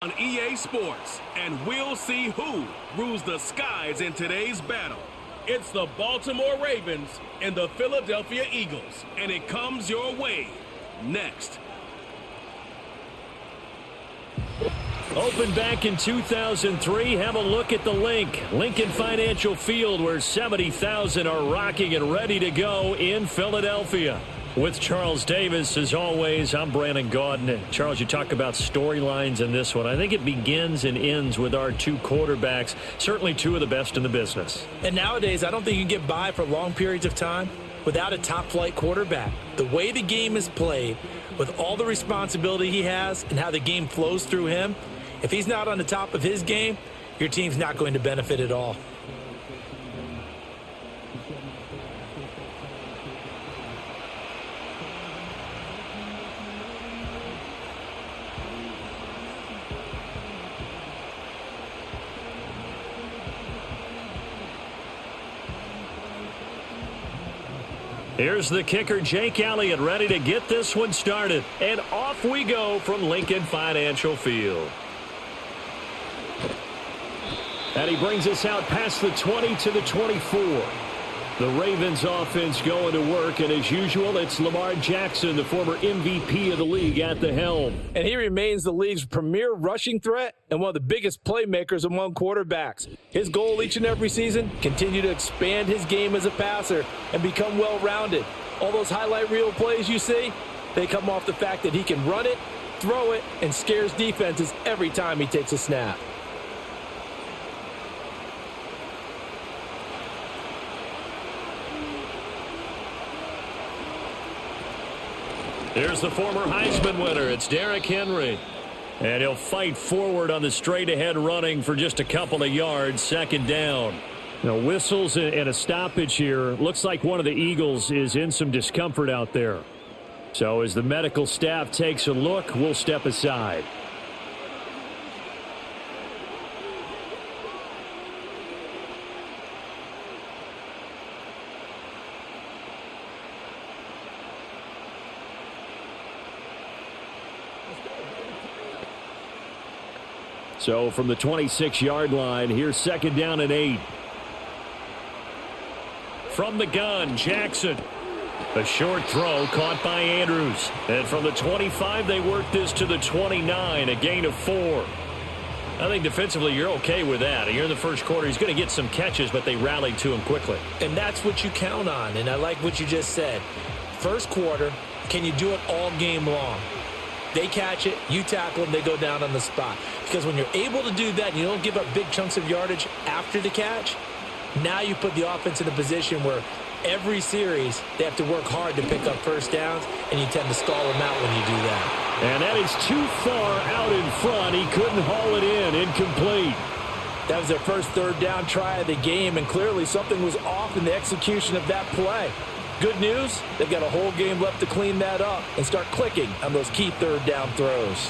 On EA Sports, and we'll see who rules the skies in today's battle. It's the Baltimore Ravens and the Philadelphia Eagles, and it comes your way next. Opened back in 2003, have a look at the link. Lincoln Financial Field, where 70,000 are rocking and ready to go in Philadelphia. With Charles Davis, as always, I'm Brandon Gaudin. Charles, you talk about storylines in this one. I think it begins and ends with our two quarterbacks, certainly two of the best in the business. And nowadays, I don't think you can get by for long periods of time without a top-flight quarterback. The way the game is played, with all the responsibility he has and how the game flows through him, if he's not on the top of his game, your team's not going to benefit at all. Here's the kicker, Jake Elliott, ready to get this one started. And off we go from Lincoln Financial Field. And he brings us out past the 20 to the 24. The Ravens offense going to work, and as usual, it's Lamar Jackson, the former MVP of the league, at the helm. And he remains the league's premier rushing threat and one of the biggest playmakers among quarterbacks. His goal each and every season, continue to expand his game as a passer and become well-rounded. All those highlight reel plays you see, they come off the fact that he can run it, throw it, and scares defenses every time he takes a snap. Here's the former Heisman winner. It's Derrick Henry. And he'll fight forward on the straight-ahead running for just a couple of yards. Second down. Now, whistles and a stoppage here. Looks like one of the Eagles is in some discomfort out there. So as the medical staff takes a look, we'll step aside. So from the 26-yard line, here's second down and 8. From the gun, Jackson. A short throw caught by Andrews. And from the 25, they work this to the 29, a gain of 4. I think defensively you're okay with that. Here in the first quarter, he's going to get some catches, but they rallied to him quickly. And that's what you count on, and I like what you just said. First quarter, can you do it all game long? They catch it, you tackle them, they go down on the spot. Because when you're able to do that and you don't give up big chunks of yardage after the catch, now you put the offense in a position where every series they have to work hard to pick up first downs, and you tend to stall them out when you do that. And that is too far out in front. He couldn't haul it in. Incomplete. That was their first third down try of the game, and clearly something was off in the execution of that play. Good news, they've got a whole game left to clean that up and start clicking on those key third down throws.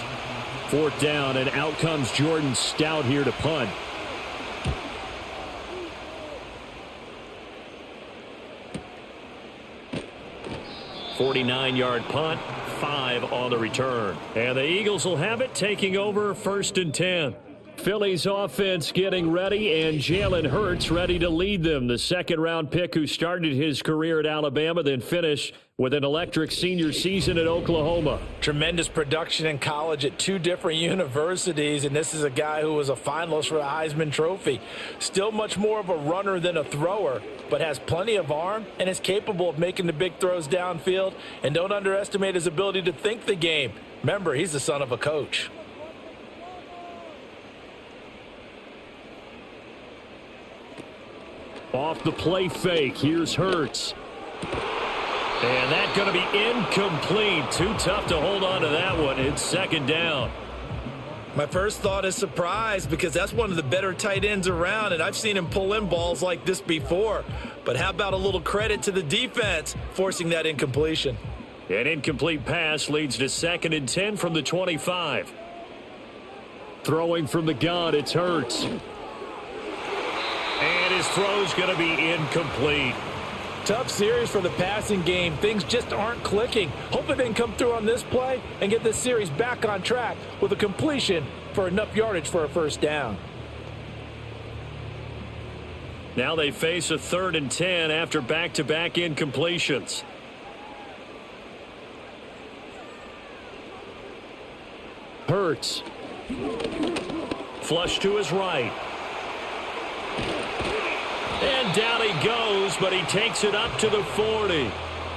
Fourth down, and out comes Jordan Stout here to punt. .49-yard punt, 5 on the return. And the Eagles will have it, taking over first and 10. Philly's offense getting ready, and Jalen Hurts ready to lead them. The second-round pick who started his career at Alabama, then finished with an electric senior season at Oklahoma. Tremendous production in college at 2 different universities, and this is a guy who was a finalist for the Heisman Trophy. Still much more of a runner than a thrower, but has plenty of arm and is capable of making the big throws downfield. And don't underestimate his ability to think the game. Remember, he's the son of a coach. Off the play fake, here's Hurts. And that's going to be incomplete. Too tough to hold on to that one. It's second down. My first thought is surprise, because that's one of the better tight ends around, and I've seen him pull in balls like this before. But how about a little credit to the defense forcing that incompletion? An incomplete pass leads to second and 10 from the 25. Throwing from the gun, it's Hurts. And his throw's going to be incomplete. Tough series for the passing game. Things just aren't clicking. Hopefully they can come through on this play and get this series back on track with a completion for enough yardage for a first down. Now they face a 3rd and 10 after back-to-back incompletions. Hurts. Flush to his right. And down he goes, but he takes it up to the 40.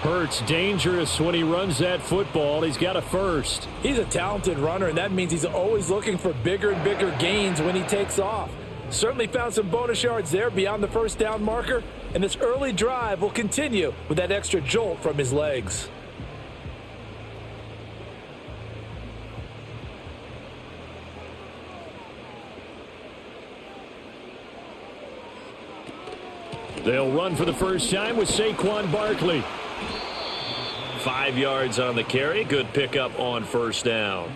Hurts dangerous when he runs that football. He's got a first. He's a talented runner, and that means he's always looking for bigger and bigger gains when he takes off. Certainly found some bonus yards there beyond the first down marker, and this early drive will continue with that extra jolt from his legs. They'll run for the first time with Saquon Barkley. 5 yards on the carry. Good pickup on first down.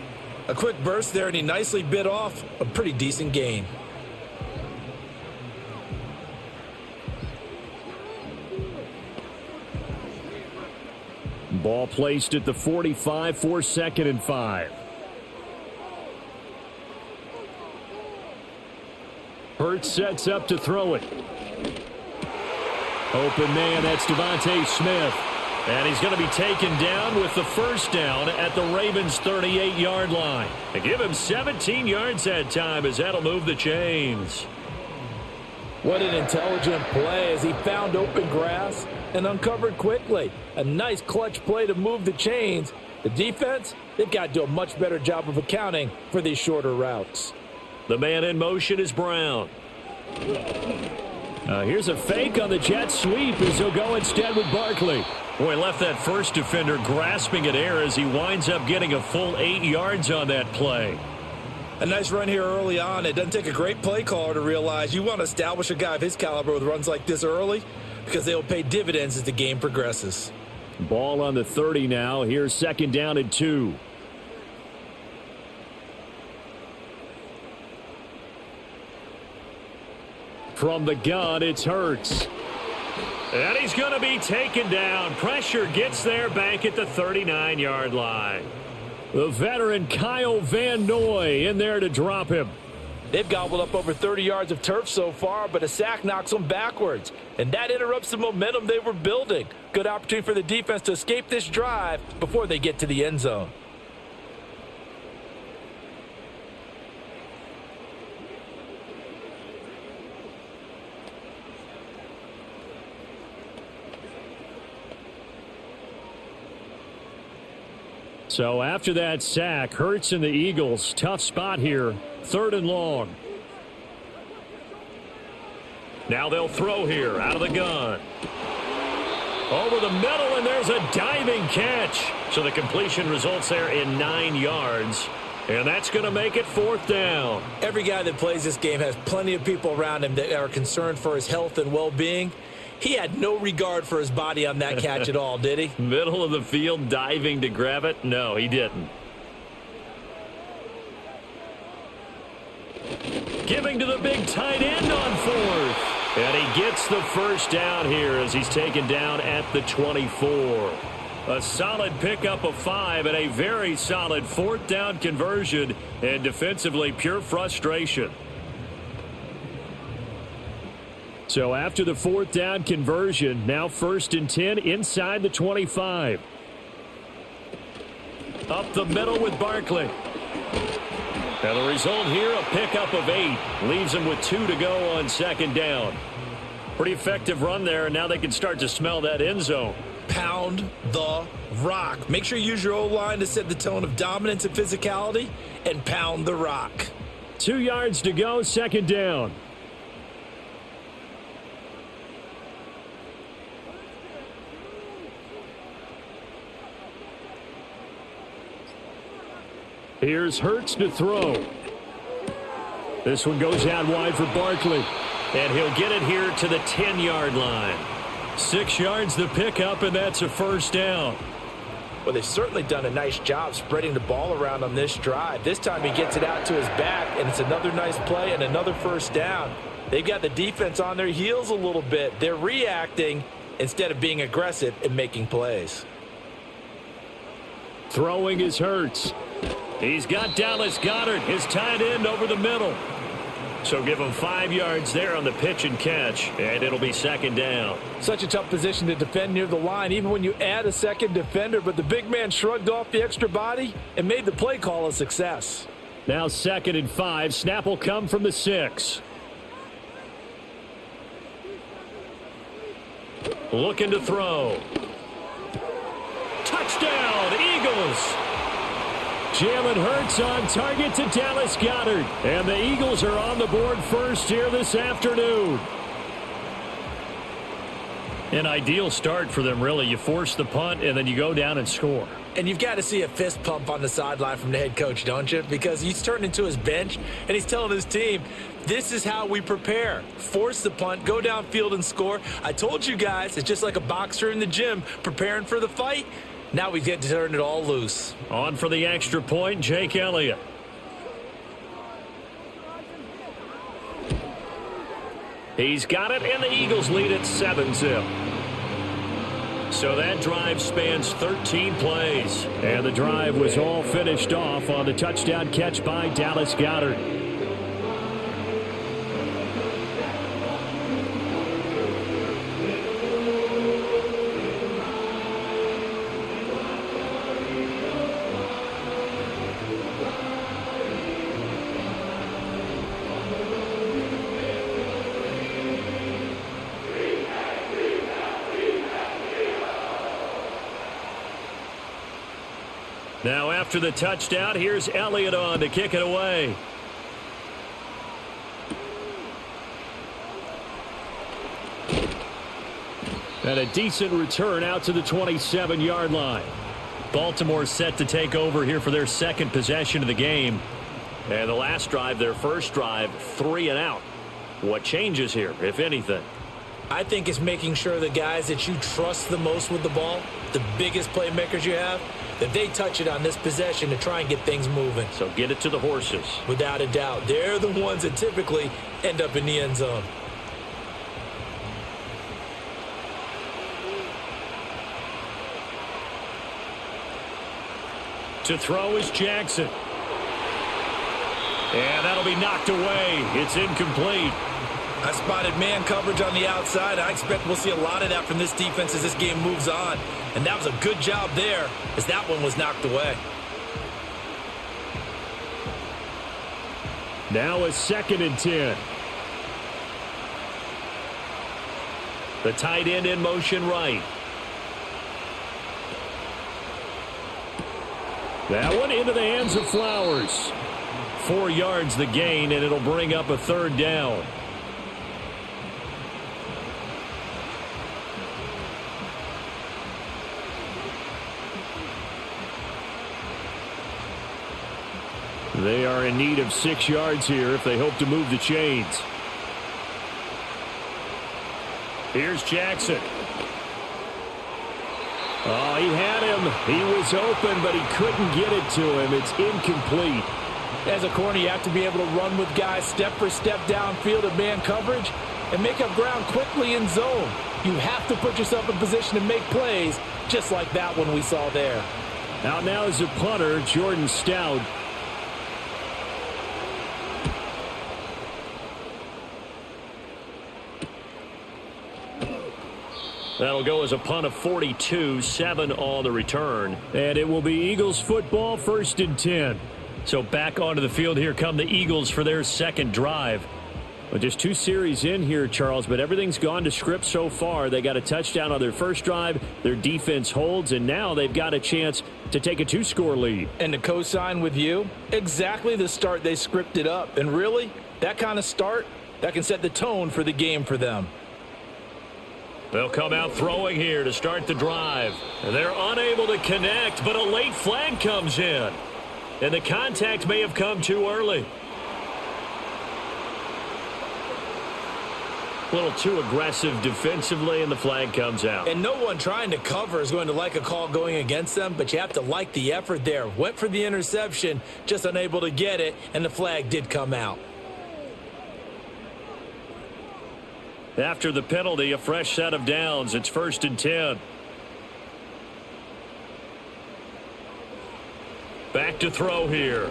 A quick burst there, and he nicely bit off a pretty decent gain. Ball placed at the 45 for 2nd and 5. Hurts sets up to throw it. Open man, that's Devontae Smith. And he's going to be taken down with the first down at the Ravens' 38-yard line. They give him 17 yards that time as that'll move the chains. What an intelligent play as he found open grass and uncovered quickly. A nice clutch play to move the chains. The defense, they've got to do a much better job of accounting for these shorter routes. The man in motion is Brown. Here's a fake on the jet sweep as he'll go instead with Barkley. Boy, left that first defender grasping at air as he winds up getting a full 8 yards on that play. A nice run here early on. It doesn't take a great play caller to realize you want to establish a guy of his caliber with runs like this early because they will pay dividends as the game progresses. Ball on the 30 now. Here's 2nd down and 2. From the gun, it's Hurts. And he's going to be taken down. Pressure gets there back at the 39-yard line. The veteran Kyle Van Noy in there to drop him. They've gobbled up over 30 yards of turf so far, but a sack knocks them backwards. And that interrupts the momentum they were building. Good opportunity for the defense to escape this drive before they get to the end zone. So after that sack, Hurts and the Eagles, tough spot here, 3rd and long. Now they'll throw here out of the gun. Over the middle, and there's a diving catch. So the completion results there in 9 yards. And that's going to make it 4th down. Every guy that plays this game has plenty of people around him that are concerned for his health and well-being. He had no regard for his body on that catch at all, did he? Middle of the field, diving to grab it? No, he didn't. Giving to the big tight end on 4th. And he gets the first down here as he's taken down at the 24. A solid pickup of 5 and a very solid 4th down conversion. And defensively, pure frustration. So after the 4th down conversion, now 1st and 10 inside the 25. Up the middle with Barkley. And the result here, a pickup of 8. Leaves him with 2 to go on 2nd down. Pretty effective run there, and now they can start to smell that end zone. Pound the rock. Make sure you use your O-line to set the tone of dominance and physicality, and pound the rock. 2 yards to go, 2nd down. Here's Hurts to throw. This one goes out wide for Barkley. And he'll get it here to the 10-yard line. 6 yards the pickup, and that's a first down. Well, they've certainly done a nice job spreading the ball around on this drive. This time he gets it out to his back, and it's another nice play and another first down. They've got the defense on their heels a little bit. They're reacting, instead of being aggressive and making plays. Throwing is Hurts. He's got Dallas Goedert, his tight end, over the middle. So give him 5 yards there on the pitch and catch, and it'll be second down. Such a tough position to defend near the line, even when you add a second defender, but the big man shrugged off the extra body and made the play call a success. Now 2nd and 5. Snap will come from the 6. Looking to throw. Touchdown, Eagles! Jalen Hurts on target to Dallas Goedert. And the Eagles are on the board first here this afternoon. An ideal start for them, really. You force the punt, and then you go down and score. And you've got to see a fist pump on the sideline from the head coach, don't you? Because he's turned into his bench, and he's telling his team, this is how we prepare. Force the punt, go downfield and score. I told you guys, it's just like a boxer in the gym preparing for the fight. Now we get to turn it all loose. On for the extra point, Jake Elliott. He's got it, and the Eagles lead at 7-zip. So that drive spans 13 plays. And the drive was all finished off on the touchdown catch by Dallas Goedert. Now after the touchdown, here's Elliott on to kick it away. And a decent return out to the 27-yard line. Baltimore set to take over here for their second possession of the game. And the last drive, their first drive, 3 and out. What changes here, if anything? I think it's making sure the guys that you trust the most with the ball, the biggest playmakers you have, that they touch it on this possession to try and get things moving. So get it to the horses. Without a doubt. They're the ones that typically end up in the end zone. To throw is Jackson. And that'll be knocked away. It's incomplete. I spotted man coverage on the outside. I expect we'll see a lot of that from this defense as this game moves on. And that was a good job there as that one was knocked away. Now a 2nd and 10. The tight end in motion right. That one into the hands of Flowers. 4 yards the gain, and it'll bring up a 3rd down. They are in need of 6 yards here if they hope to move the chains. Here's Jackson. Oh, he had him. He was open, but he couldn't get it to him. It's incomplete. As a corner, you have to be able to run with guys step for step downfield at man coverage and make up ground quickly in zone. You have to put yourself in position to make plays, just like that one we saw there. Out now is a punter, Jordan Stout. That'll go as a punt of 42, 7 on the return. And it will be Eagles football, 1st and 10. So back onto the field here come the Eagles for their second drive. Well, just 2 series in here, Charles, but everything's gone to script so far. They got a touchdown on their first drive. Their defense holds, and now they've got a chance to take a 2-score lead. And to co-sign with you, exactly the start they scripted up. And really, that kind of start, that can set the tone for the game for them. They'll come out throwing here to start the drive. And they're unable to connect, but a late flag comes in. And the contact may have come too early. A little too aggressive defensively, and the flag comes out. And no one trying to cover is going to like a call going against them, but you have to like the effort there. Went for the interception, just unable to get it, and the flag did come out. After the penalty, a fresh set of downs. It's 1st and 10. Back to throw here.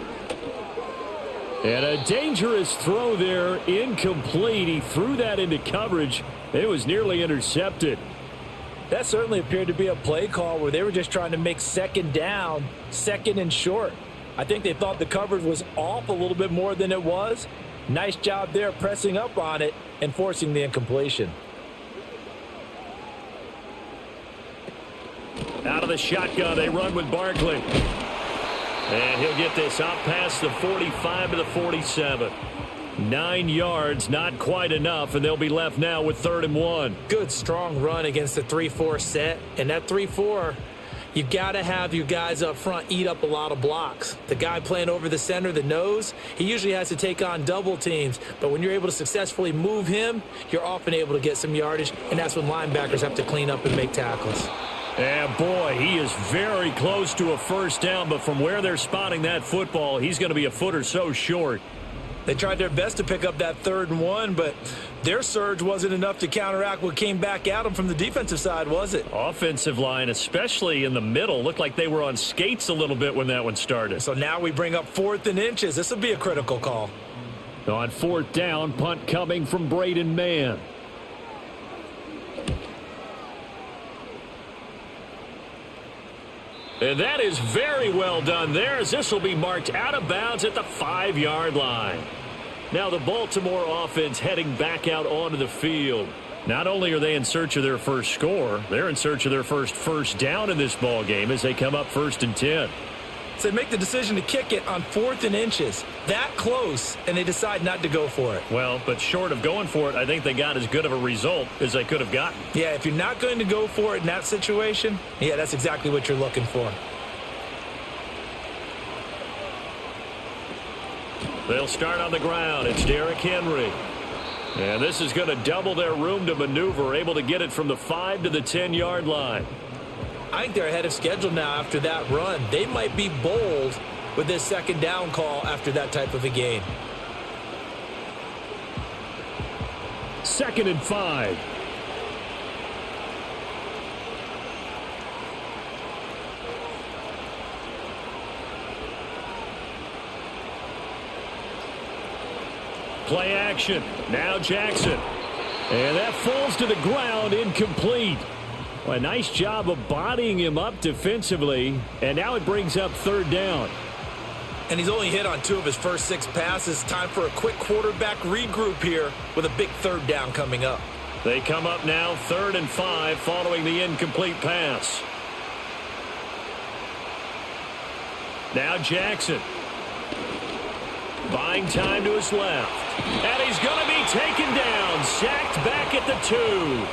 And a dangerous throw there, incomplete. He threw that into coverage. It was nearly intercepted. That certainly appeared to be a play call where they were just trying to make second down, second and short. I think they thought the coverage was off a little bit more than it was. Nice job there pressing up on it and forcing the incompletion. Out of the shotgun, they run with Barkley. And he'll get this out past the 45 to the 47. 9 yards, not quite enough, and they'll be left now with 3rd and 1. Good, strong run against the 3-4 set. And that 3-4, you've got to have your guys up front eat up a lot of blocks. The guy playing over the center, the nose, he usually has to take on double teams. But when you're able to successfully move him, you're often able to get some yardage, and that's when linebackers have to clean up and make tackles. And boy, he is very close to a first down, but from where they're spotting that football, he's going to be a foot or so short. They tried their best to pick up that 3rd and 1, but their surge wasn't enough to counteract what came back at them from the defensive side, was it? Offensive line, especially in the middle, looked like they were on skates a little bit when that one started. So now we bring up 4th and inches. This will be a critical call. On 4th down, punt coming from Braden Mann. And that is very well done there, as this will be marked out of bounds at the 5-yard line. Now the Baltimore offense heading back out onto the field. Not only are they in search of their first score, they're in search of their first down in this ball game as they come up 1st and 10. So they make the decision to kick it on 4th and inches. That close, and they decide not to go for it. Well, but short of going for it, I think they got as good of a result as they could have gotten. Yeah, if you're not going to go for it in that situation, yeah, that's exactly what you're looking for. They'll start on the ground. It's Derrick Henry. And this is going to double their room to maneuver, able to get it from the 5 to the 10-yard line. I think they're ahead of schedule now after that run. They might be bold with this 2nd down call after that type of a game. 2nd and 5. Play action. Now Jackson. And that falls to the ground, incomplete. Well, a nice job of bodying him up defensively, and now it brings up 3rd down. And he's only hit on 2 of his first 6 passes. Time for a quick quarterback regroup here with a big 3rd down coming up. They come up now 3rd and 5 following the incomplete pass. Now Jackson. Buying time to his left. And he's going to be taken down, sacked back at the 2.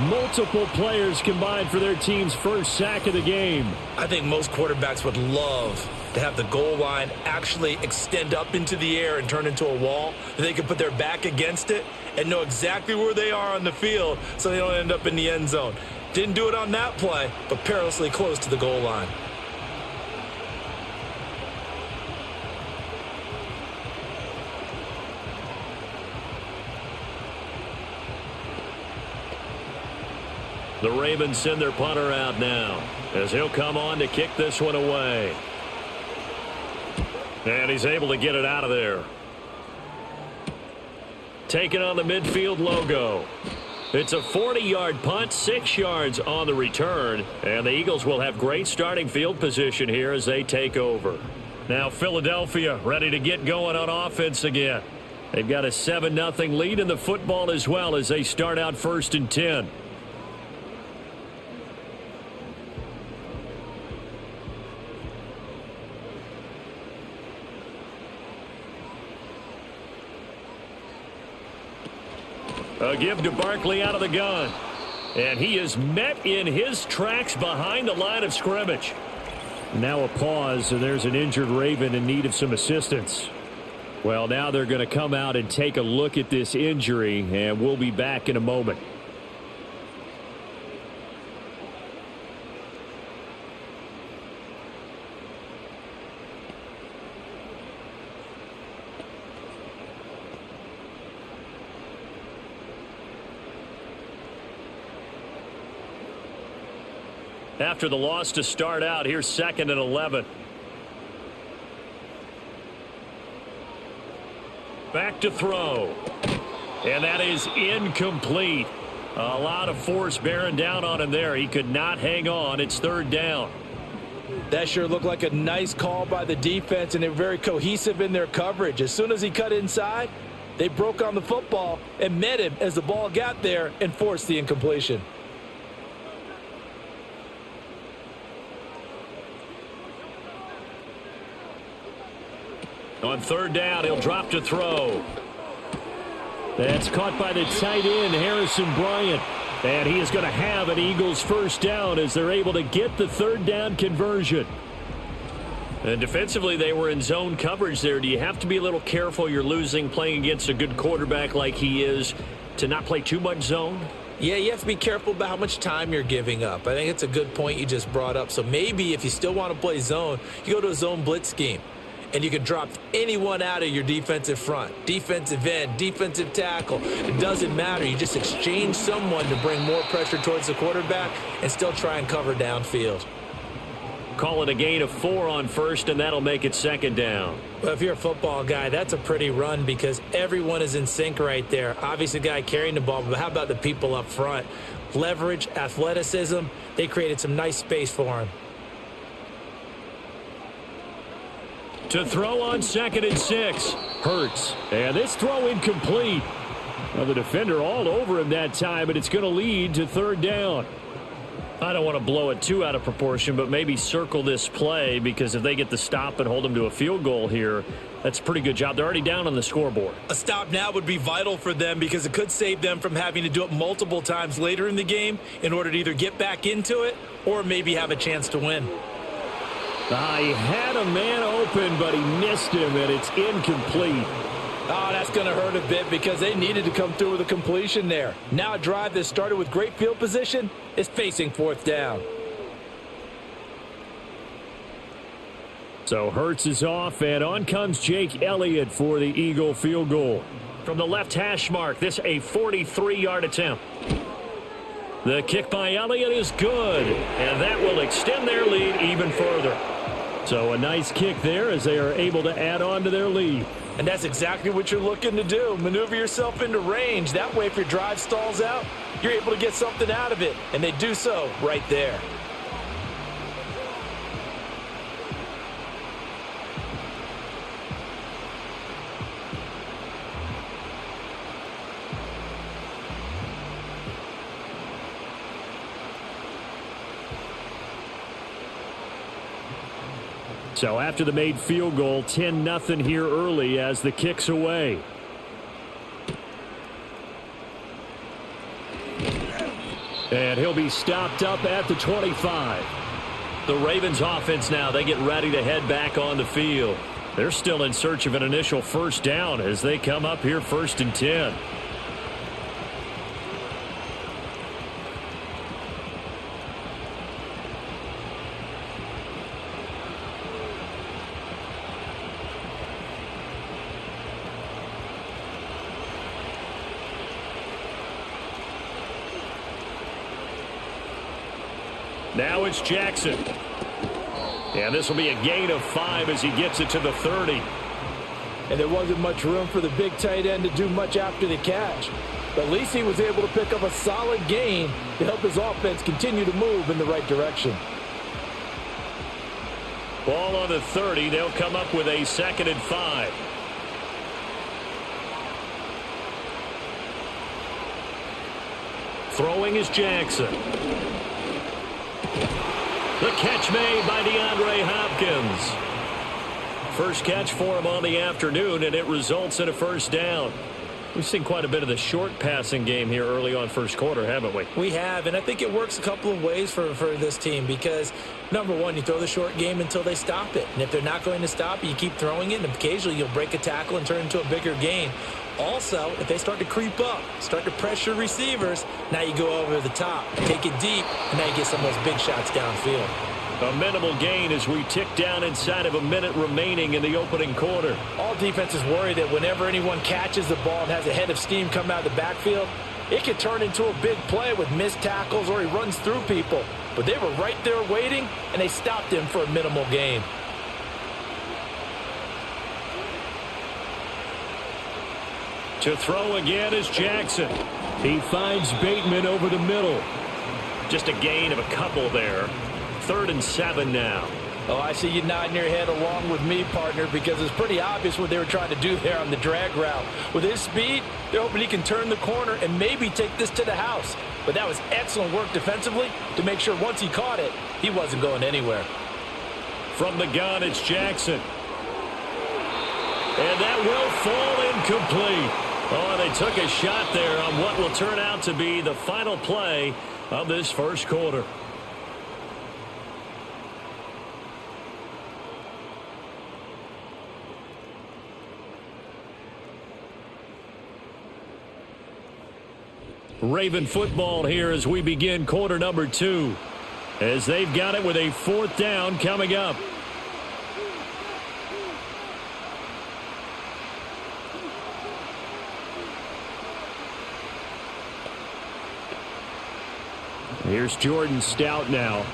Multiple players combined for their team's first sack of the game. I think most quarterbacks would love to have the goal line actually extend up into the air and turn into a wall. They can put their back against it and know exactly where they are on the field so they don't end up in the end zone. Didn't do it on that play, but perilously close to the goal line. The Ravens send their punter out now as he'll come on to kick this one away. And he's able to get it out of there. Taking on the midfield logo. It's a 40-yard punt, 6 yards on the return. And the Eagles will have great starting field position here as they take over. Now Philadelphia ready to get going on offense again. They've got a 7-0 lead in the football as well as they start out 1st and 10. A give to Barkley out of the gun. And he is met in his tracks behind the line of scrimmage. Now a pause, and there's an injured Raven in need of some assistance. Well, now they're going to come out and take a look at this injury, and we'll be back in a moment. after the loss to start out. Here's 2nd and 11. Back to throw. And that is incomplete. A lot of force bearing down on him there. He could not hang on. It's 3rd down. That sure looked like a nice call by the defense, and they're very cohesive in their coverage. As soon as he cut inside, they broke on the football and met him as the ball got there and forced the incompletion. On 3rd down, he'll drop to throw. That's caught by the tight end, Harrison Bryant. And he is going to have an Eagles 1st down as they're able to get the 3rd down conversion. And defensively, they were in zone coverage there. Do you have to be a little careful? You're losing playing against a good quarterback like he is to not play too much zone? Yeah, you have to be careful about how much time you're giving up. I think it's a good point you just brought up. So maybe if you still want to play zone, you go to a zone blitz scheme. And you can drop anyone out of your defensive front, defensive end, defensive tackle. It doesn't matter. You just exchange someone to bring more pressure towards the quarterback and still try and cover downfield. Call it a gain of 4 on 1st, and that'll make it 2nd down. Well, if you're a football guy, that's a pretty run because everyone is in sync right there. Obviously, the guy carrying the ball, but how about the people up front? Leverage, athleticism, they created some nice space for him. To throw on 2nd and 6. Hurts. And this throw incomplete. Well, the defender all over him that time, but it's going to lead to 3rd down. I don't want to blow it too out of proportion, but maybe circle this play because if they get the stop and hold them to a field goal here, that's a pretty good job. They're already down on the scoreboard. A stop now would be vital for them because it could save them from having to do it multiple times later in the game in order to either get back into it or maybe have a chance to win. He had a man open, but he missed him, and it's incomplete. Oh, that's going to hurt a bit because they needed to come through with a completion there. Now a drive that started with great field position is facing 4th down. So Hurts is off, and on comes Jake Elliott for the Eagle field goal. From the left hash mark, this a 43-yard attempt. The kick by Elliott is good, and that will extend their lead even further. So a nice kick there as they are able to add on to their lead. And that's exactly what you're looking to do. Maneuver yourself into range. That way, if your drive stalls out, you're able to get something out of it. And they do so right there. So after the made field goal, 10-0 here early as the kick's away. And he'll be stopped up at the 25. The Ravens offense now, they get ready to head back on the field. They're still in search of an initial 1st down as they come up here 1st and 10. Now it's Jackson. And this will be a gain of 5 as he gets it to the 30. And there wasn't much room for the big tight end to do much after the catch. But at least he was able to pick up a solid gain to help his offense continue to move in the right direction. Ball on the 30. They'll come up with a 2nd and 5. Throwing is Jackson. The catch made by DeAndre Hopkins. First catch for him on the afternoon, and it results in a 1st down. We've seen quite a bit of the short passing game here early on 1st quarter, haven't we? We have, and I think it works a couple of ways for this team because, number one, you throw the short game until they stop it. And if they're not going to stop it, you keep throwing it, and occasionally you'll break a tackle and turn it into a bigger gain. Also, if they start to creep up, start to pressure receivers, now you go over the top, take it deep, and now you get some of those big shots downfield. A minimal gain as we tick down inside of a minute remaining in the opening quarter. All defenses worry that whenever anyone catches the ball and has a head of steam come out of the backfield, it can turn into a big play with missed tackles or he runs through people. but they were right there waiting, and they stopped him for a minimal gain. To throw again is Jackson. He finds Bateman over the middle. Just a gain of a couple there. 3rd and 7 now. Oh, I see you nodding your head along with me, partner, because it's pretty obvious what they were trying to do there on the drag route. With his speed, they're hoping he can turn the corner and maybe take this to the house. But that was excellent work defensively to make sure once he caught it, he wasn't going anywhere. From the gun, it's Jackson. And that will fall incomplete. Oh, they took a shot there on what will turn out to be the final play of this first quarter. Raven football here as we begin quarter number 2. As they've got it with a 4th down coming up. Here's Jordan Stout now.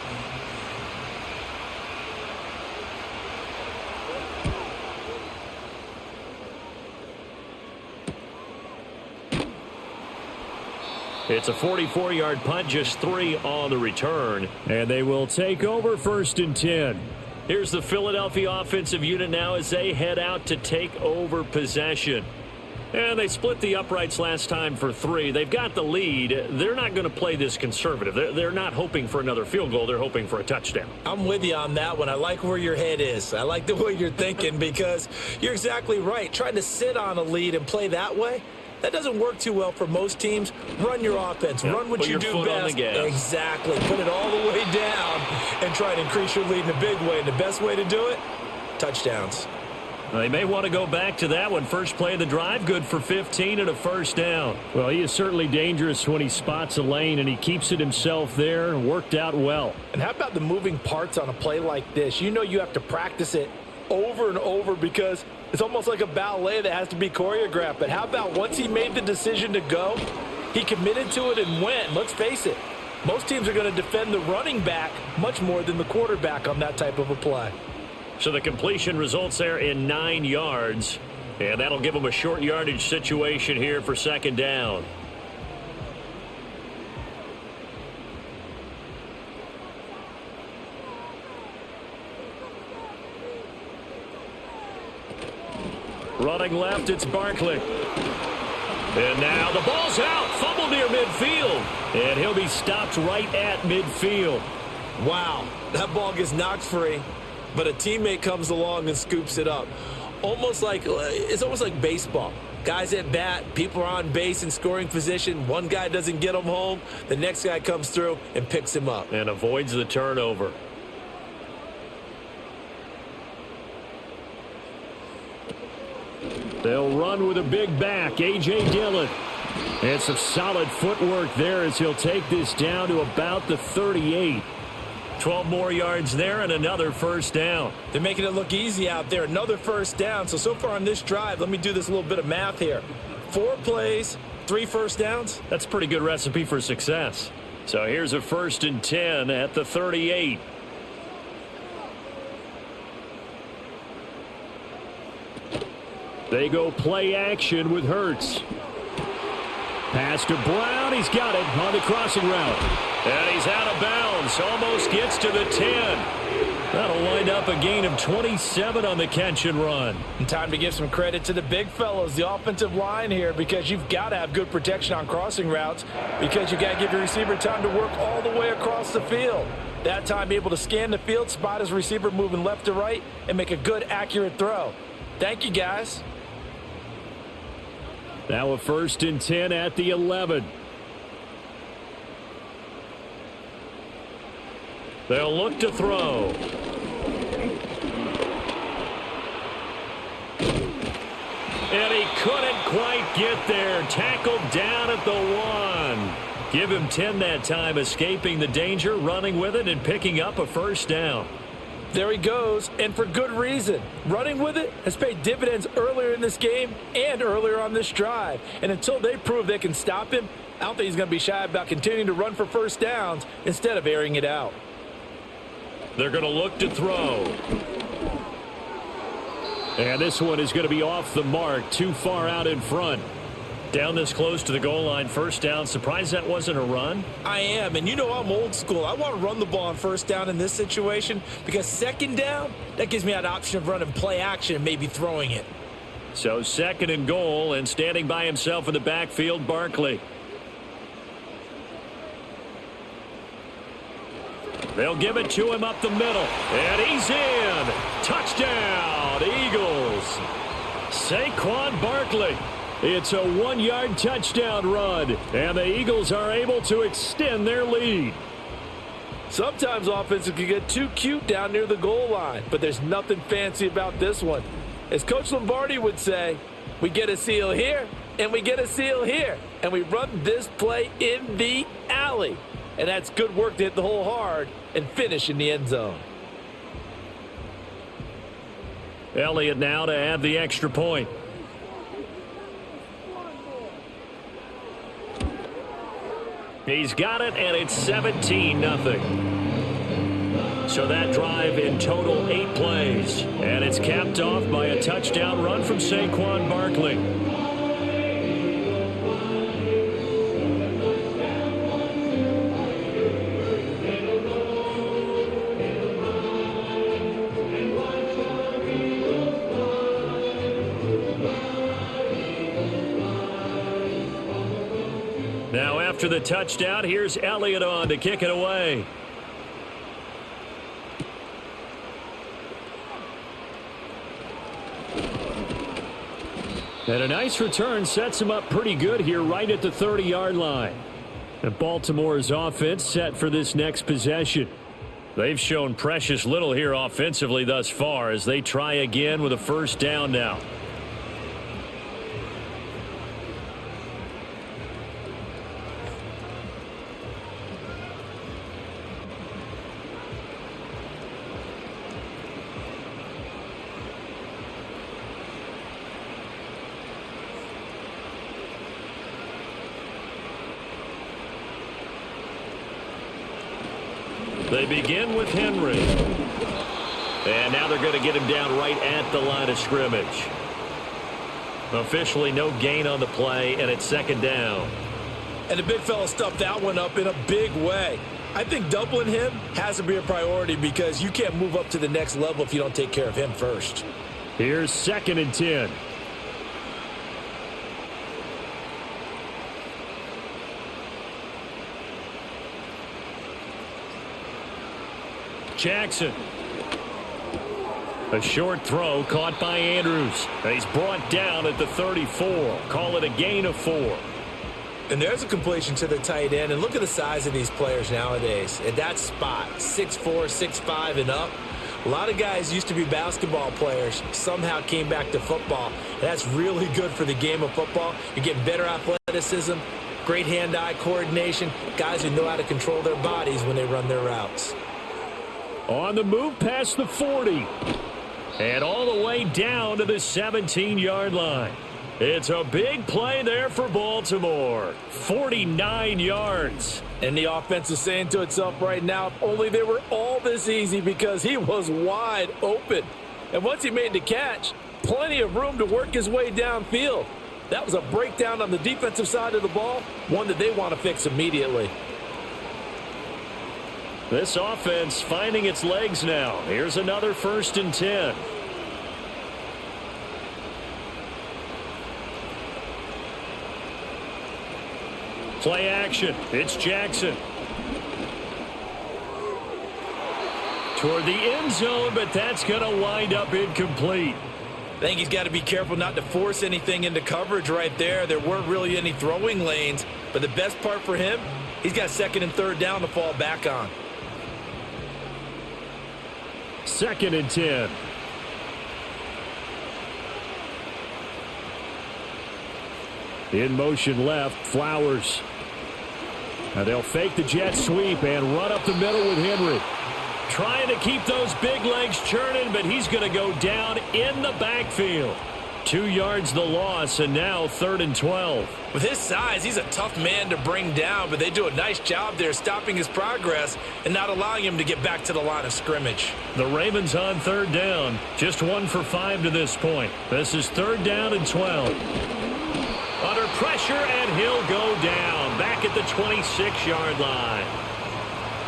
It's a 44-yard punt, just 3 on the return. And they will take over 1st and 10. Here's the Philadelphia offensive unit now as they head out to take over possession. And they split the uprights last time for 3. They've got the lead. They're not going to play this conservative. They're not hoping for another field goal. They're hoping for a touchdown. I'm with you on that one. I like where your head is. I like the way you're thinking because you're exactly right. Trying to sit on a lead and play that way, that doesn't work too well for most teams. Run your offense. Yep, run what you do best. On the gas. Exactly. Put it all the way down and try and increase your lead in a big way. And the best way to do it, touchdowns. They may want to go back to that one. First play of the drive, good for 15 and a 1st down. Well, he is certainly dangerous when he spots a lane, and he keeps it himself there. Worked out well. And how about the moving parts on a play like this? You know you have to practice it over and over because it's almost like a ballet that has to be choreographed. But how about once he made the decision to go, he committed to it and went. Let's face it, most teams are going to defend the running back much more than the quarterback on that type of a play. So the completion results there in 9 yards. And that'll give them a short yardage situation here for 2nd down. Running left, it's Barkley. And now the ball's out. Fumble near midfield. And he'll be stopped right at midfield. Wow, that ball gets knocked free. But a teammate comes along and scoops it up. It's almost like baseball. Guys at bat, people are on base in scoring position. One guy doesn't get him home. The next guy comes through and picks him up. And avoids the turnover. They'll run with a big back, A.J. Dillon. And some solid footwork there as he'll take this down to about the 38. 12 more yards there and another 1st down. They're making it look easy out there. Another 1st down. So far on this drive, let me do this little bit of math here. 4 plays, 3 first downs. That's a pretty good recipe for success. So here's a 1st and 10 at the 38. They go play action with Hurts. Pass to Brown. He's got it on the crossing route. And he's out of bounds. Almost gets to the 10. That'll wind up a gain of 27 on the catch and run. And time to give some credit to the big fellows, the offensive line here, because you've got to have good protection on crossing routes because you got to give your receiver time to work all the way across the field. That time able to scan the field, spot his receiver moving left to right, and make a good, accurate throw. Thank you, guys. Now a 1st and 10 at the 11. They'll look to throw. And he couldn't quite get there. Tackled down at the 1. Give him 10 that time, escaping the danger, running with it, and picking up a 1st down. There he goes, and for good reason. Running with it has paid dividends earlier in this game and earlier on this drive. And until they prove they can stop him, I don't think he's going to be shy about continuing to run for first downs instead of airing it out. They're going to look to throw. And this one is going to be off the mark, too far out in front. Down this close to the goal line, first down. Surprised that wasn't a run? I am, and you know I'm old school. I want to run the ball on first down in this situation because second down, that gives me that option of running play action and maybe throwing it. So second and goal, and standing by himself in the backfield, Barkley. They'll give it to him up the middle, and he's in. Touchdown, Eagles. Saquon Barkley. It's a 1-yard touchdown run, and the Eagles are able to extend their lead. Sometimes offenses can get too cute down near the goal line, but there's nothing fancy about this one. As Coach Lombardi would say, we get a seal here, and we get a seal here, and we run this play in the alley. And that's good work to hit the hole hard and finish in the end zone. Elliott now to add the extra point. He's got it, and it's 17-0. So that drive in total 8 plays. And it's capped off by a touchdown run from Saquon Barkley. Now after the touchdown, here's Elliott on to kick it away. And a nice return sets him up pretty good here right at the 30-yard line. And Baltimore's offense set for this next possession. They've shown precious little here offensively thus far as they try again with a first down now. They begin with Henry. And now they're going to get him down right at the line of scrimmage. Officially no gain on the play, and it's second down. And the big fella stuffed that one up in a big way. I think doubling him has to be a priority because you can't move up to the next level if you don't take care of him first. Here's 2nd and 10. Jackson. A short throw caught by Andrews. He's brought down at the 34. Call it a gain of 4. And there's a completion to the tight end. And look at the size of these players nowadays. At that spot, 6'4", 6'5", and up. A lot of guys used to be basketball players, somehow came back to football. And that's really good for the game of football. You're getting better athleticism, great hand-eye coordination, guys who know how to control their bodies when they run their routes. On the move past the 40. And all the way down to the 17-yard line. It's a big play there for Baltimore. 49 yards. And the offense is saying to itself right now, if only they were all this easy because he was wide open. And once he made the catch, plenty of room to work his way downfield. That was a breakdown on the defensive side of the ball, one that they want to fix immediately. This offense finding its legs now. Here's another 1st and 10. Play action. It's Jackson. Toward the end zone, but that's going to wind up incomplete. I think he's got to be careful not to force anything into coverage right there. There weren't really any throwing lanes, but the best part for him, he's got 2nd and 3rd down to fall back on. 2nd and 10. In motion left, Flowers. Now they'll fake the jet sweep and run up the middle with Henry. Trying to keep those big legs churning, but he's going to go down in the backfield. 2 yards the loss, and now 3rd and 12. With his size, he's a tough man to bring down, but they do a nice job there stopping his progress and not allowing him to get back to the line of scrimmage. The Ravens on 3rd down, just 1 for 5 to this point. This is 3rd down and 12. Under pressure, and he'll go down back at the 26-yard line.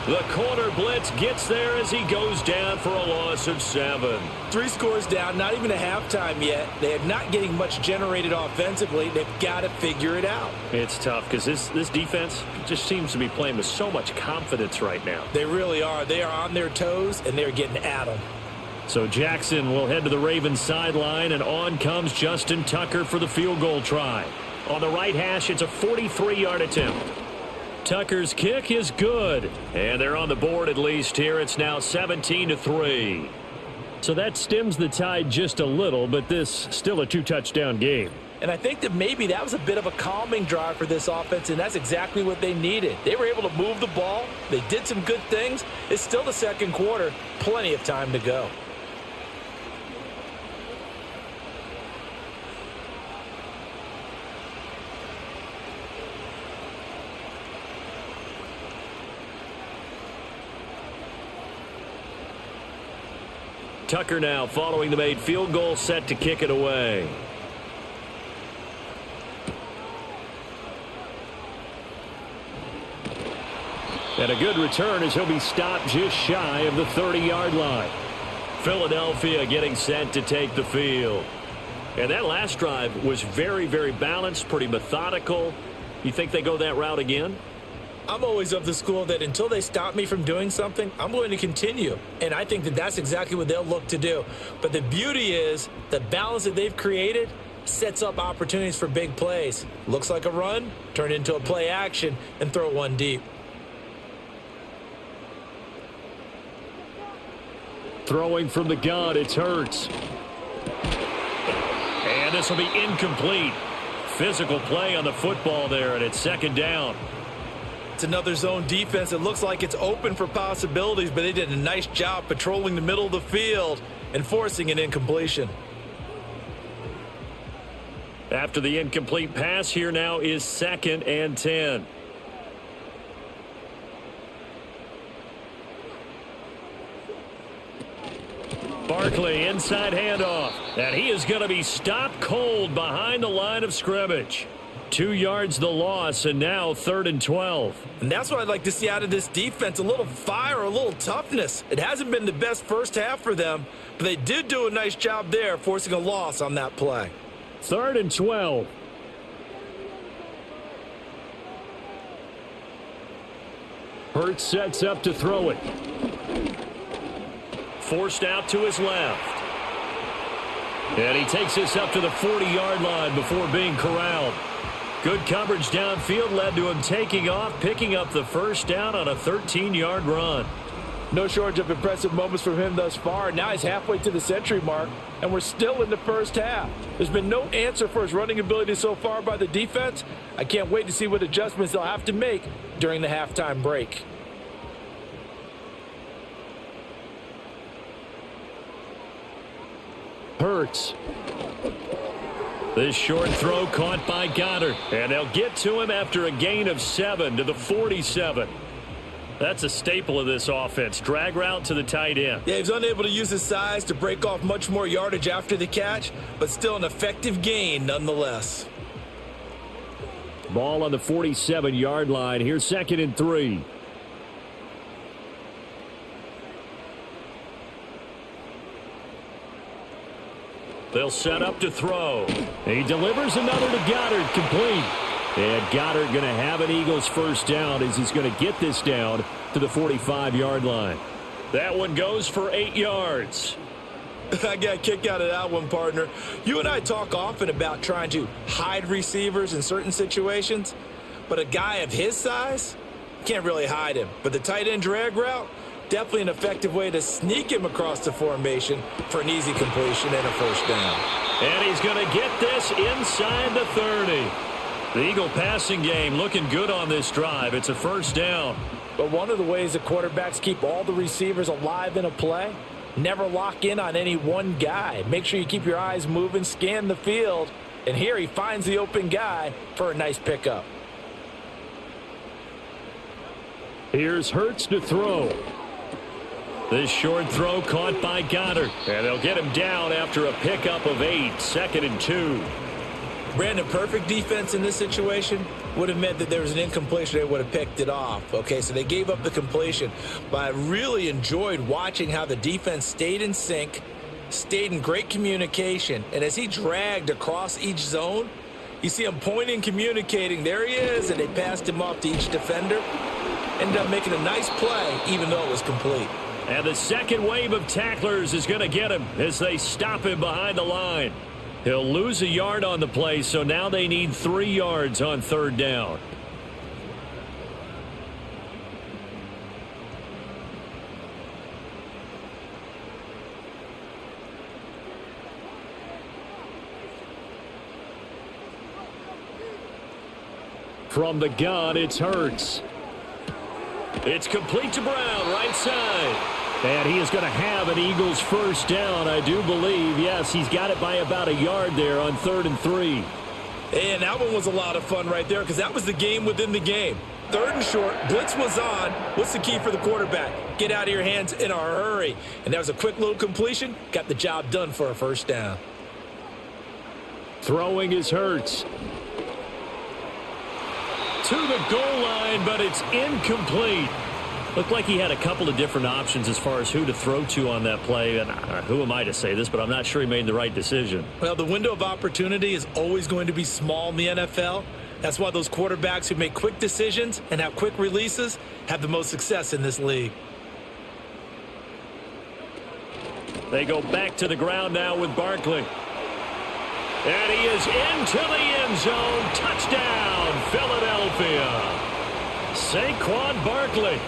The corner blitz gets there as he goes down for a loss of 7. 3 scores down, not even a halftime yet. They are not getting much generated offensively. They've got to figure it out. It's tough because this defense just seems to be playing with so much confidence right now. They really are. They are on their toes, and they're getting at them. So Jackson will head to the Ravens sideline, and on comes Justin Tucker for the field goal try. On the right hash, it's a 43-yard attempt. Tucker's kick is good, and they're on the board at least here. It's now 17-3. So that stems the tide just a little, but this still a 2-touchdown game. And I think that maybe that was a bit of a calming drive for this offense, and that's exactly what they needed. They were able to move the ball. They did some good things. It's still the second quarter. Plenty of time to go. Tucker now following the made field goal, set to kick it away. And a good return as he'll be stopped just shy of the 30-yard line. Philadelphia getting set to take the field. And that last drive was very, very balanced, pretty methodical. You think they go that route again? I'm always of the school that until they stop me from doing something, I'm going to continue. And I think that that's exactly what they'll look to do. But the beauty is the balance that they've created sets up opportunities for big plays. Looks like a run, turn into a play action, and throw one deep. Throwing from the gun, it's Hurts. And this will be incomplete. Physical play on the football there, and it's 2nd down. It's another zone defense. It looks like it's open for possibilities, but they did a nice job patrolling the middle of the field and forcing an incompletion. After the incomplete pass, here now is 2nd and 10. Barkley, inside handoff. And he is going to be stopped cold behind the line of scrimmage. 2 yards the loss, and now 3rd and 12. And that's what I'd like to see out of this defense, a little fire, a little toughness. It hasn't been the best first half for them, but they did do a nice job there, forcing a loss on that play. 3rd and 12. Hurts sets up to throw it. Forced out to his left. And he takes this up to the 40-yard line before being corralled. Good coverage downfield led to him taking off, picking up the first down on a 13-yard run. No shortage of impressive moments from him thus far. Now he's halfway to the century mark, and we're still in the first half. There's been no answer for his running ability so far by the defense. I can't wait to see what adjustments they'll have to make during the halftime break. Hurts. This short throw caught by Goddard. And they'll get to him after a gain of 7 to the 47. That's a staple of this offense. Drag route to the tight end. Yeah, he was unable to use his size to break off much more yardage after the catch, but still an effective gain nonetheless. Ball on the 47-yard line. Here's 2nd and 3. They'll set up to throw. He delivers another to Goddard, complete. And Goddard going to have an Eagles first down as he's going to get this down to the 45-yard line. That one goes for 8 yards. I got a kick out of that one, partner. You and I talk often about trying to hide receivers in certain situations, but a guy of his size can't really hide him. But the tight end drag route, definitely an effective way to sneak him across the formation for an easy completion and a first down. And he's going to get this inside the 30. The Eagle passing game looking good on this drive. It's a first down. But one of the ways that quarterbacks keep all the receivers alive in a play, never lock in on any one guy. Make sure you keep your eyes moving, scan the field. And here he finds the open guy for a nice pickup. Here's Hurts to throw. This short throw caught by Goddard. And they'll get him down after a pickup of 8, 2nd and 2. Brandon, perfect defense in this situation would have meant that there was an incompletion. They would have picked it off. Okay, so they gave up the completion. But I really enjoyed watching how the defense stayed in sync, stayed in great communication. And as he dragged across each zone, you see him pointing, communicating. There he is, and they passed him off to each defender. Ended up making a nice play, even though it was complete. And the second wave of tacklers is going to get him as they stop him behind the line. He'll lose a yard on the play, so now they need 3 yards on 3rd down. From the gun, it's Hurts. It's complete to Brown, right side. And he is going to have an Eagles first down, I do believe. Yes, he's got it by about a yard there on 3rd and 3. And that one was a lot of fun right there because that was the game within the game. 3rd and short, blitz was on. What's the key for the quarterback? Get out of your hands in a hurry. And that was a quick little completion. Got the job done for a first down. Throwing is Hurts. To the goal line, but it's incomplete. Looked like he had a couple of different options as far as who to throw to on that play. And who am I to say this, but I'm not sure he made the right decision. Well, the window of opportunity is always going to be small in the NFL. That's why those quarterbacks who make quick decisions and have quick releases have the most success in this league. They go back to the ground now with Barkley. And he is into the end zone. Touchdown, Philadelphia. Saquon Barkley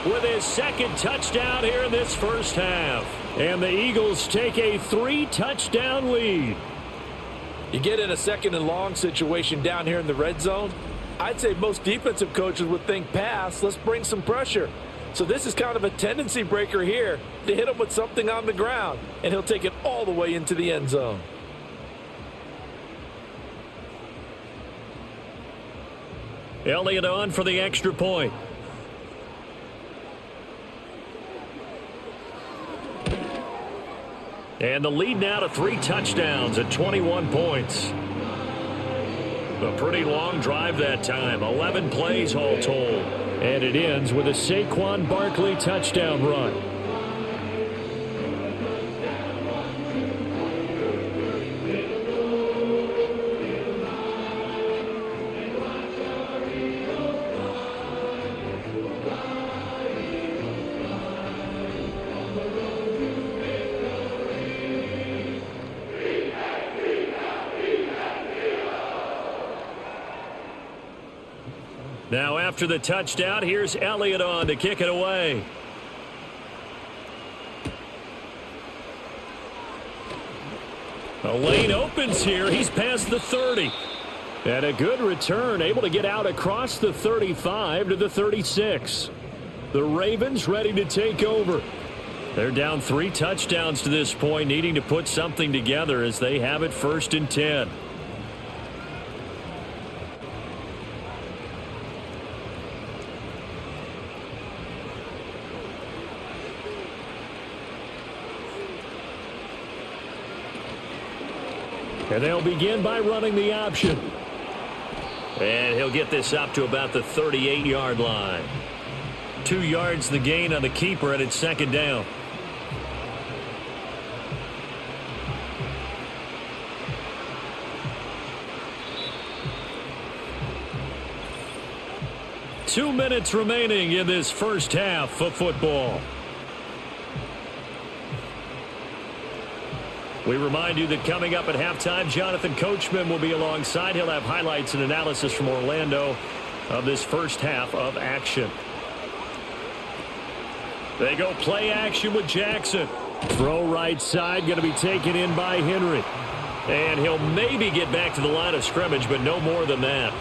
with his 2nd touchdown here in this first half. And the Eagles take a 3-touchdown lead. You get in a 2nd and long situation down here in the red zone, I'd say most defensive coaches would think pass, let's bring some pressure. So this is kind of a tendency breaker here to hit him with something on the ground, and he'll take it all the way into the end zone. Elliott on for the extra point. And the lead now to 3 touchdowns at 21 points. A pretty long drive that time. 11 plays all told. And it ends with a Saquon Barkley touchdown run. Now after the touchdown, here's Elliott on to kick it away. A lane opens here. He's past the 30. And a good return, able to get out across the 35 to the 36. The Ravens ready to take over. They're down 3 touchdowns to this point, needing to put something together as they have it 1st and 10. And they'll begin by running the option. And he'll get this up to about the 38-yard line. 2 yards the gain on the keeper, and it's 2nd down. Two minutes remaining in this first half of football. We remind you that coming up at halftime, Jonathan Coachman will be alongside. He'll have highlights and analysis from Orlando of this first half of action. They go play action with Jackson. Throw right side, going to be taken in by Henry. And he'll maybe get back to the line of scrimmage, but no more than that.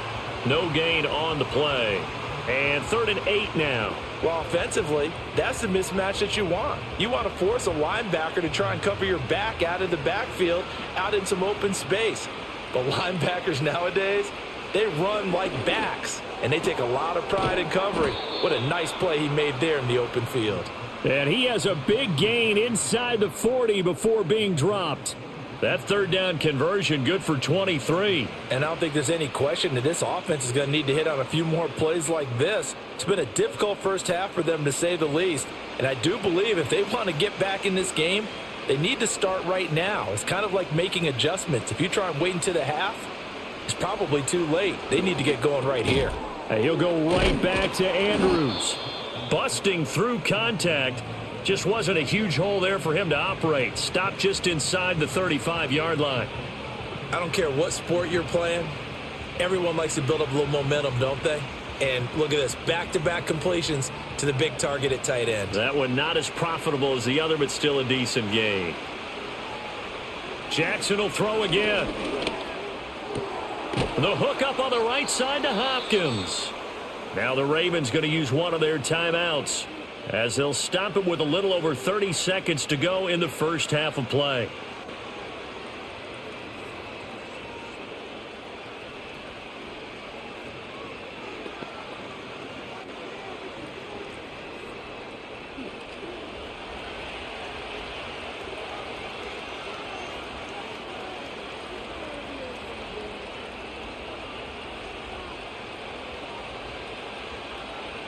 No gain on the play. And 3rd and 8 now. Well, offensively, that's the mismatch that you want. You want to force a linebacker to try and cover your back out of the backfield, out in some open space. But linebackers nowadays, they run like backs, and they take a lot of pride in covering. What a nice play he made there in the open field. And he has a big gain inside the 40 before being dropped. That 3rd down conversion good for 23. And I don't think there's any question that this offense is going to need to hit on a few more plays like this. It's been a difficult first half for them, to say the least. And I do believe if they want to get back in this game, they need to start right now. It's kind of like making adjustments. If you try and wait until the half, it's probably too late. They need to get going right here. And he'll go right back to Andrews. Busting through contact. Just wasn't a huge hole there for him to operate. Stopped just inside the 35-yard line. I don't care what sport you're playing. Everyone likes to build up a little momentum, don't they? And look at this, back-to-back completions to the big target at tight end. That one not as profitable as the other, but still a decent gain. Jackson will throw again. The hook up on the right side to Hopkins. Now the Ravens going to use one of their timeouts, as they'll stop it with a little over 30 seconds to go in the first half of play.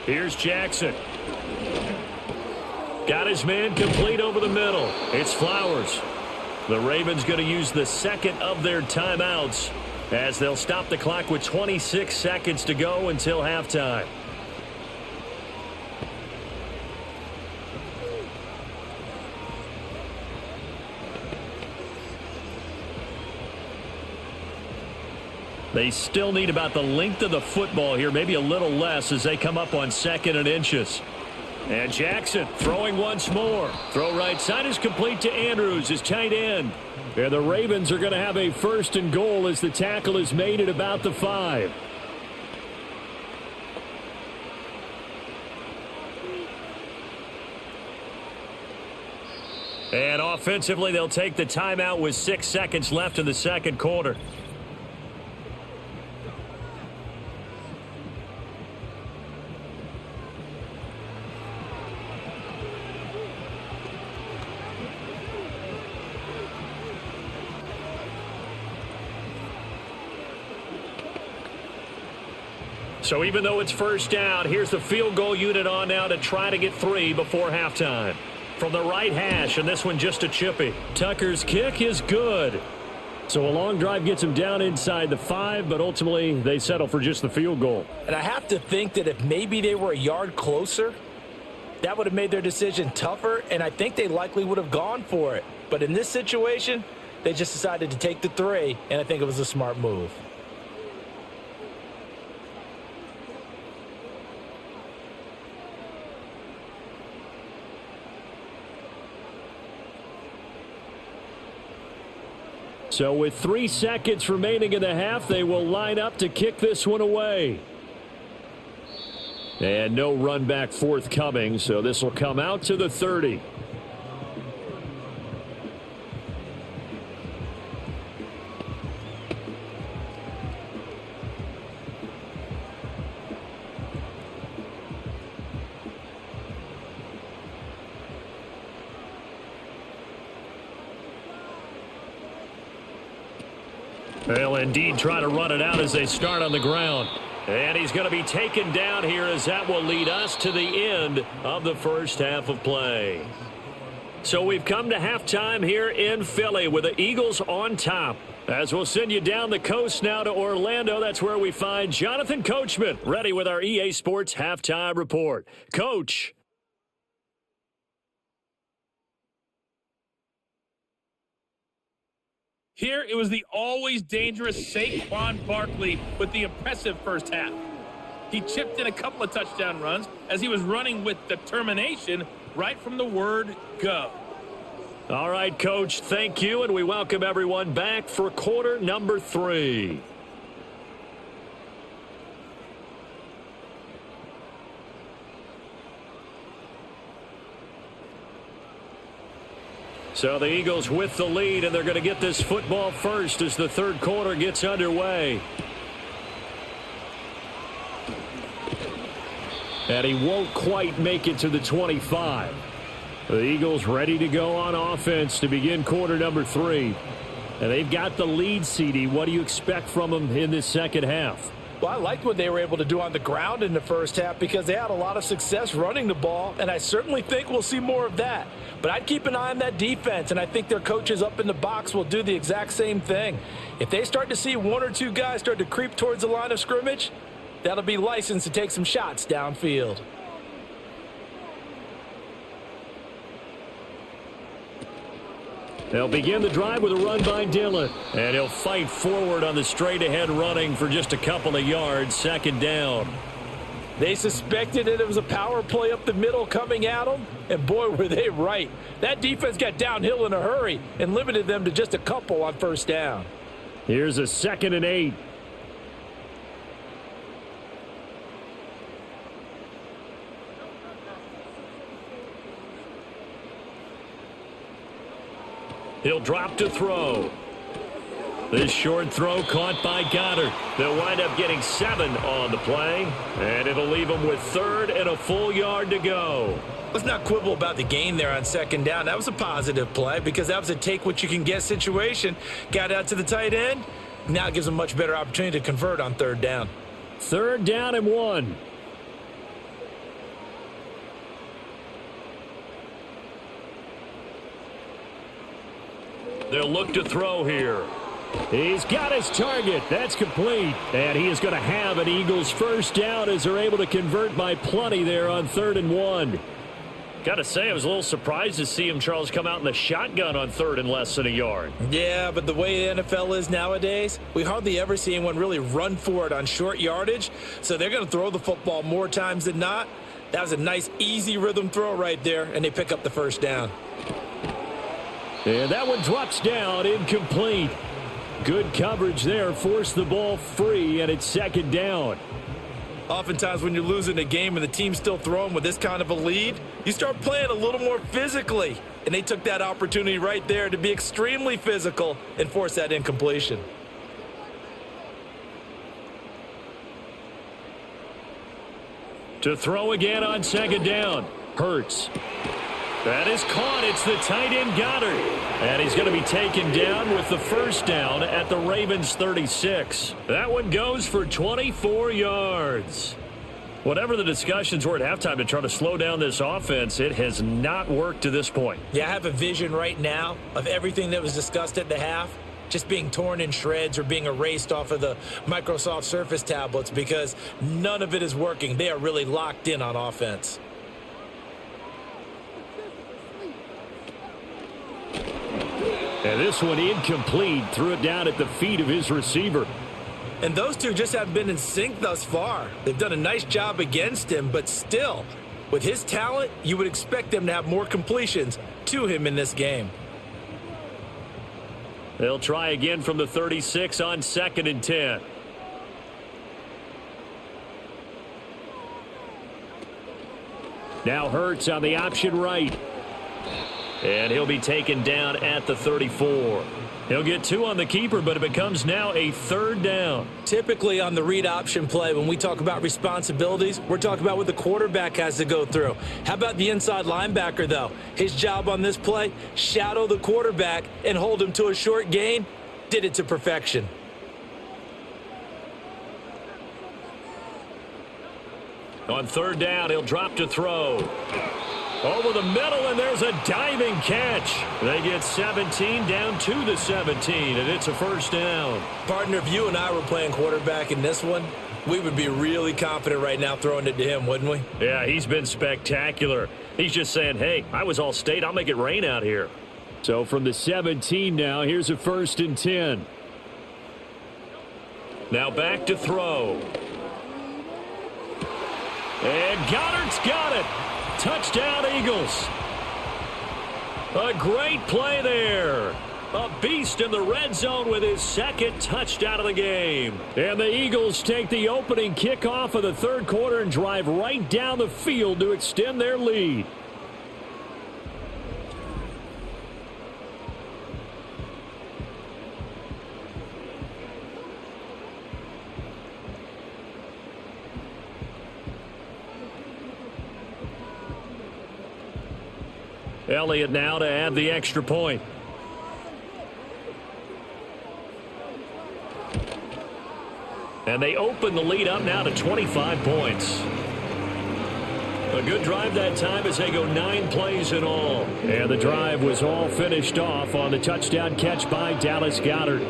Here's Jackson. Got his man complete over the middle. It's Flowers. The Ravens going to use the second of their timeouts, as they'll stop the clock with 26 seconds to go until halftime. They still need about the length of the football here, maybe a little less, as they come up on 2nd and inches. And Jackson throwing once more. Throw right side is complete to Andrews, his tight end. And the Ravens are going to have a 1st and goal as the tackle is made at about the 5. And offensively, they'll take the timeout with 6 seconds left in the second quarter. So even though it's first down, here's the field goal unit on now to try to get 3 before halftime. From the right hash, and this one just a chippy. Tucker's kick is good. So a long drive gets him down inside the 5, but ultimately they settle for just the field goal. And I have to think that if maybe they were a yard closer, that would have made their decision tougher, and I think they likely would have gone for it. But in this situation, they just decided to take the 3, and I think it was a smart move. So with 3 seconds remaining in the half, they will line up to kick this one away. And no run back forthcoming, so this will come out to the 30. They'll indeed try to run it out as they start on the ground. And he's going to be taken down here, as that will lead us to the end of the first half of play. So we've come to halftime here in Philly with the Eagles on top. As we'll send you down the coast now to Orlando, that's where we find Jonathan Coachman ready with our EA Sports halftime report. Coach. Here, it was the always dangerous Saquon Barkley with the impressive first half. He chipped in a couple of touchdown runs as he was running with determination right from the word go. All right, Coach, thank you, and we welcome everyone back for quarter number 3. So the Eagles with the lead, and they're going to get this football first as the third quarter gets underway. And he won't quite make it to the 25. The Eagles ready to go on offense to begin quarter number 3. And they've got the lead, CD. What do you expect from them in this second half? Well, I liked what they were able to do on the ground in the first half because they had a lot of success running the ball, and I certainly think we'll see more of that. But I'd keep an eye on that defense, and I think their coaches up in the box will do the exact same thing. If they start to see one or two guys start to creep towards the line of scrimmage, that'll be licensed to take some shots downfield. They'll begin the drive with a run by Dillon. And he'll fight forward on the straight-ahead running for just a couple of yards, second down. They suspected that it was a power play up the middle coming at them, and boy, were they right. That defense got downhill in a hurry and limited them to just a couple on first down. Here's a 2nd and 8. He'll drop to throw. This short throw caught by Goddard. They'll wind up getting 7 on the play, and it'll leave them with 3rd and a full yard to go. Let's not quibble about the gain there on second down. That was a positive play because that was a take-what-you-can-get situation. Got out to the tight end. Now it gives them a much better opportunity to convert on 3rd down. 3rd down and 1. They'll look to throw here. He's got his target. That's complete. And he is going to have an Eagles first down as they're able to convert by plenty there on 3rd and 1. Got to say, I was a little surprised to see him, Charles, come out in the shotgun on 3rd and less than a yard. Yeah, but the way the NFL is nowadays, we hardly ever see anyone really run for it on short yardage. So they're going to throw the football more times than not. That was a nice, easy rhythm throw right there, and they pick up the first down. And that one drops down, incomplete. Good coverage there, forced the ball free, and it's 2nd down. Oftentimes when you're losing a game and the team's still throwing with this kind of a lead, you start playing a little more physically. And they took that opportunity right there to be extremely physical and force that incompletion. To throw again on 2nd down. Hurts. That is caught. It's the tight end Goddard. And he's going to be taken down with the first down at the Ravens 36. That one goes for 24 yards. Whatever the discussions were at halftime to try to slow down this offense, it has not worked to this point. Yeah, I have a vision right now of everything that was discussed at the half just being torn in shreds or being erased off of the Microsoft Surface tablets because none of it is working. They are really locked in on offense. And this one incomplete. Threw it down at the feet of his receiver. And those two just haven't been in sync thus far. They've done a nice job against him, but still, with his talent, you would expect them to have more completions to him in this game. They'll try again from the 36 on 2nd and 10. Now Hurts on the option right. And he'll be taken down at the 34. He'll get 2 on the keeper, but it becomes now a 3rd down. Typically on the read option play, when we talk about responsibilities, we're talking about what the quarterback has to go through. How about the inside linebacker, though? His job on this play, shadow the quarterback and hold him to a short gain. Did it to perfection. On 3rd down, he'll drop to throw. Over the middle, and there's a diving catch. They get 17 down to the 17, and it's a first down. Partner, if you and I were playing quarterback in this one, we would be really confident right now throwing it to him, wouldn't we? Yeah, he's been spectacular. He's just saying, hey, I was all state. I'll make it rain out here. So from the 17 now, here's a 1st and 10. Now back to throw. And Goddard's got it. Touchdown, Eagles. A great play there. A beast in the red zone with his 2nd touchdown of the game. And the Eagles take the opening kickoff of the 3rd quarter and drive right down the field to extend their lead. Elliott now to add the extra point. And they open the lead up now to 25 points. A good drive that time as they go 9 plays in all. And the drive was all finished off on the touchdown catch by Dallas Goedert.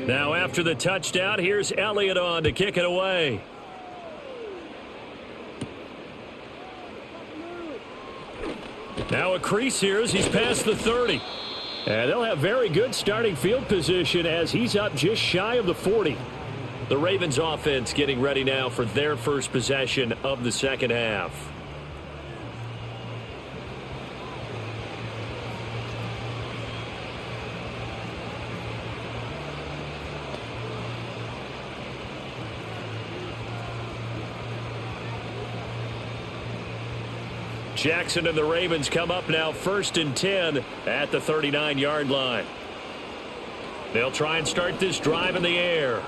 Now after the touchdown, here's Elliott on to kick it away. Now a crease here as he's past the 30. And they'll have very good starting field position as he's up just shy of the 40. The Ravens offense getting ready now for their first possession of the second half. Jackson and the Ravens come up now 1st and 10 at the 39-yard line. They'll try and start this drive in the air.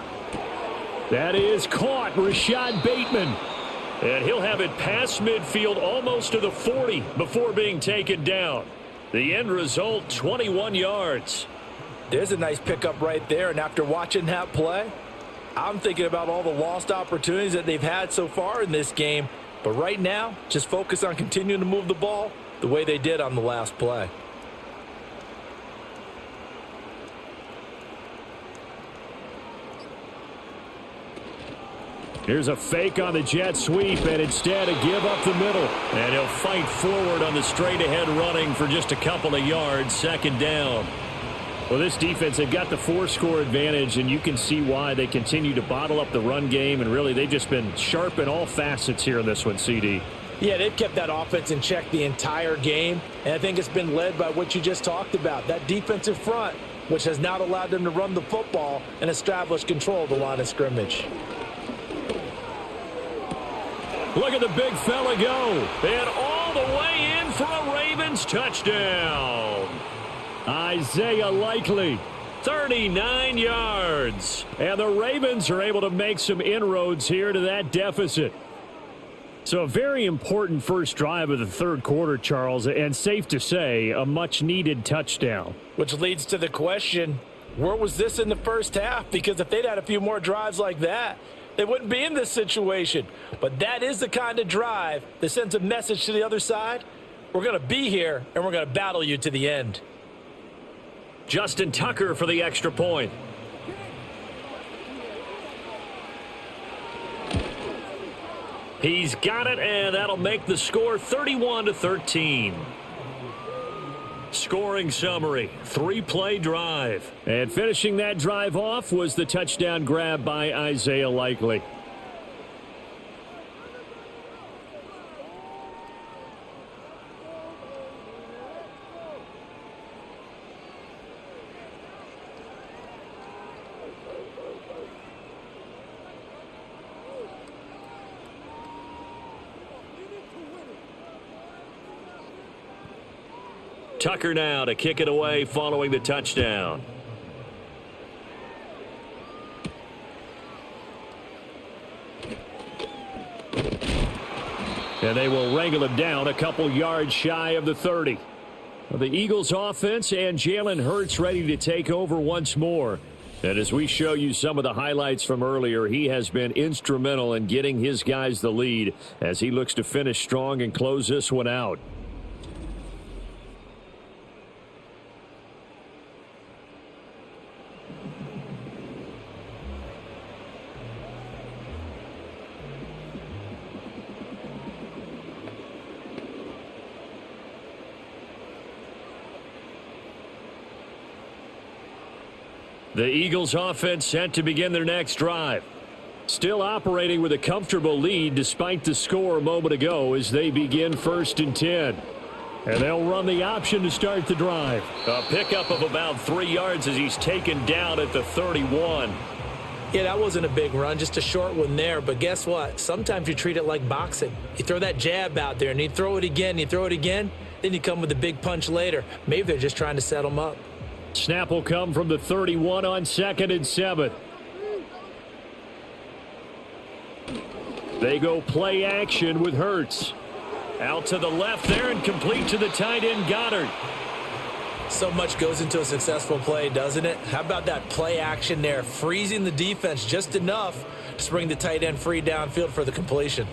That is caught. Rashad Bateman. And he'll have it past midfield almost to the 40 before being taken down. The end result, 21 yards. There's a nice pickup right there, and after watching that play, I'm thinking about all the lost opportunities that they've had so far in this game. But right now, just focus on continuing to move the ball the way they did on the last play. Here's a fake on the jet sweep, and instead a give up the middle. And he'll fight forward on the straight-ahead running for just a couple of yards, 2nd down. Well, this defense, they've got the 4-score advantage, and you can see why they continue to bottle up the run game, and really they've just been sharp in all facets here in this one, CD. Yeah, they've kept that offense in check the entire game, and I think it's been led by what you just talked about, that defensive front, which has not allowed them to run the football and establish control of the line of scrimmage. Look at the big fella go, and all the way in for a Ravens touchdown. Azareye'h, 39 yards. And the Ravens are able to make some inroads here to that deficit. So a very important first drive of the 3rd quarter, Charles, and safe to say, a much-needed touchdown. Which leads to the question, where was this in the first half? Because if they'd had a few more drives like that, they wouldn't be in this situation. But that is the kind of drive that sends a message to the other side. We're going to be here, and we're going to battle you to the end. Justin Tucker for the extra point. He's got it, and that'll make the score 31-13. Scoring summary, 3-play drive. And finishing that drive off was the touchdown grab by Azareye'h. Tucker now to kick it away following the touchdown. And they will wrangle him down a couple yards shy of the 30. Well, the Eagles offense and Jalen Hurts ready to take over once more. And as we show you some of the highlights from earlier, he has been instrumental in getting his guys the lead as he looks to finish strong and close this one out. The Eagles offense set to begin their next drive. Still operating with a comfortable lead despite the score a moment ago as they begin 1st and 10. And they'll run the option to start the drive. A pickup of about 3 yards as he's taken down at the 31. Yeah, that wasn't a big run, just a short one there. But guess what? Sometimes you treat it like boxing. You throw that jab out there, and you throw it again, then you come with a big punch later. Maybe they're just trying to set them up. Snap will come from the 31 on 2nd and 7. They go play action with Hurts. Out to the left there and complete to the tight end Goddard. So much goes into a successful play, doesn't it? How about that play action there, freezing the defense just enough to bring the tight end free downfield for the completion.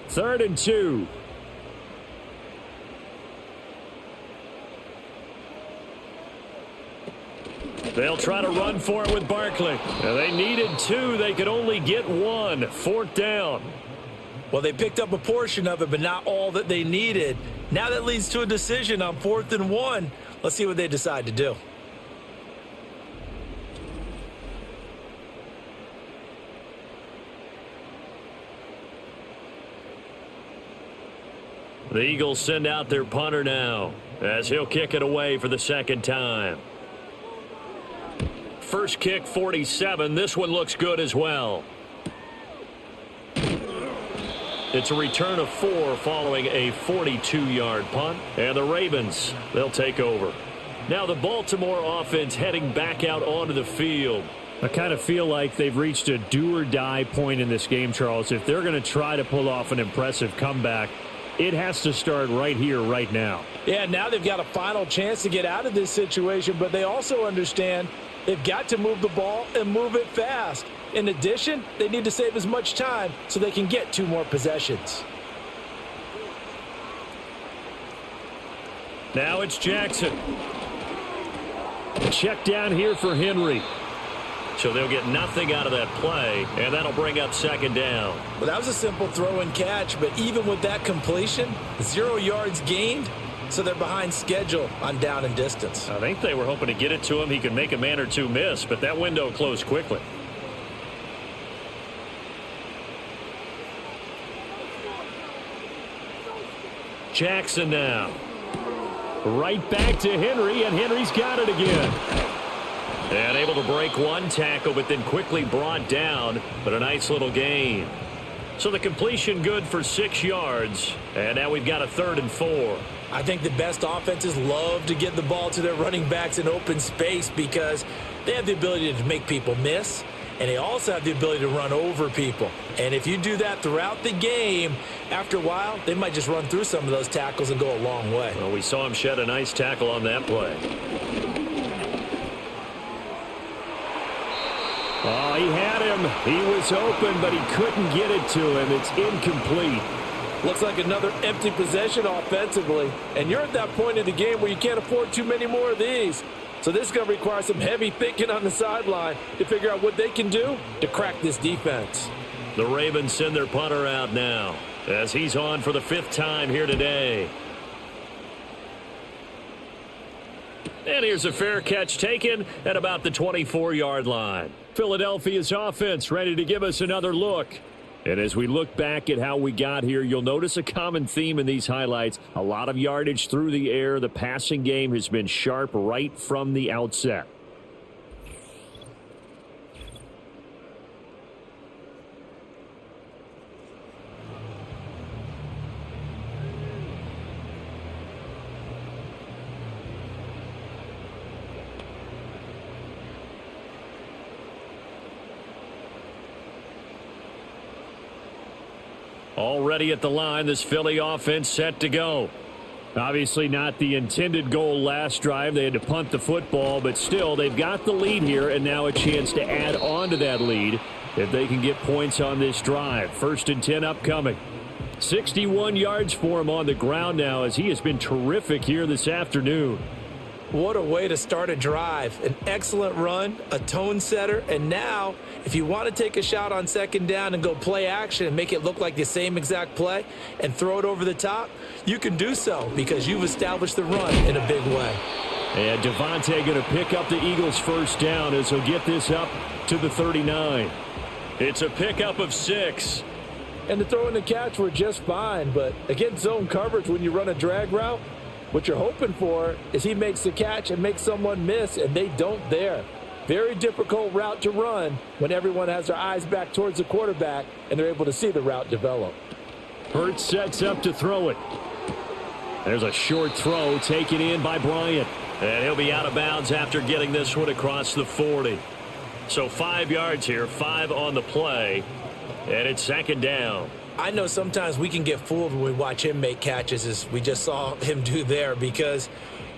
3rd and 2. They'll try to run for it with Barkley. They needed 2. They could only get 1. 4th down. Well, they picked up a portion of it, but not all that they needed. Now that leads to a decision on 4th and 1. Let's see what they decide to do. The Eagles send out their punter now as he'll kick it away for the 2nd time. First kick, 47. This one looks good as well. It's a return of 4 following a 42-yard punt. And the Ravens, they'll take over. Now the Baltimore offense heading back out onto the field. I kind of feel like they've reached a do-or-die point in this game, Charles. If they're going to try to pull off an impressive comeback, it has to start right here, right now. Yeah, now they've got a final chance to get out of this situation, but they also understand they've got to move the ball and move it fast. In addition, they need to save as much time so they can get 2 more possessions. Now it's Jackson. Check down here for Henry. So they'll get nothing out of that play, and that'll bring up 2nd down. Well, that was a simple throw and catch, but even with that completion, 0 yards gained, so they're behind schedule on down and distance. I think they were hoping to get it to him. He could make a man or 2 miss, but that window closed quickly. Jackson now. Right back to Henry, and Henry's got it again. And able to break 1 tackle, but then quickly brought down, but a nice little gain. So the completion good for 6 yards, and now we've got a 3rd and 4. I think the best offenses love to get the ball to their running backs in open space because they have the ability to make people miss, and they also have the ability to run over people. And if you do that throughout the game, after a while, they might just run through some of those tackles and go a long way. Well, we saw him shed a nice tackle on that play. Oh, he had him. He was open, but he couldn't get it to him. It's incomplete. Looks like another empty possession offensively. And you're at that point in the game where you can't afford too many more of these. So this is going to require some heavy thinking on the sideline to figure out what they can do to crack this defense. The Ravens send their punter out now as he's on for the 5th time here today. And here's a fair catch taken at about the 24-yard line. Philadelphia's offense ready to give us another look. And as we look back at how we got here, you'll notice a common theme in these highlights. A lot of yardage through the air. The passing game has been sharp right from the outset. Already at the line, this Philly offense set to go. Obviously not the intended goal last drive. They had to punt the football, but still they've got the lead here and now a chance to add on to that lead if they can get points on this drive. 1st and 10 upcoming. 61 yards for him on the ground now as he has been terrific here this afternoon. What a way to start a drive. An excellent run, a tone setter, and now if you want to take a shot on 2nd down and go play action and make it look like the same exact play and throw it over the top, you can do so because you've established the run in a big way. And Devontae going to pick up the Eagles' 1st down as he'll get this up to the 39. It's a pickup of 6. And the throw and the catch were just fine, but against zone coverage when you run a drag route, What you're hoping for is he makes the catch and makes someone miss, and they don't there. Very difficult route to run when everyone has their eyes back towards the quarterback and they're able to see the route develop. Hurts sets up to throw it. There's a short throw taken in by Bryant. And he'll be out of bounds after getting this one across the 40. So 5 yards here, 5 on the play, and it's second down. I know sometimes we can get fooled when we watch him make catches, as we just saw him do there, because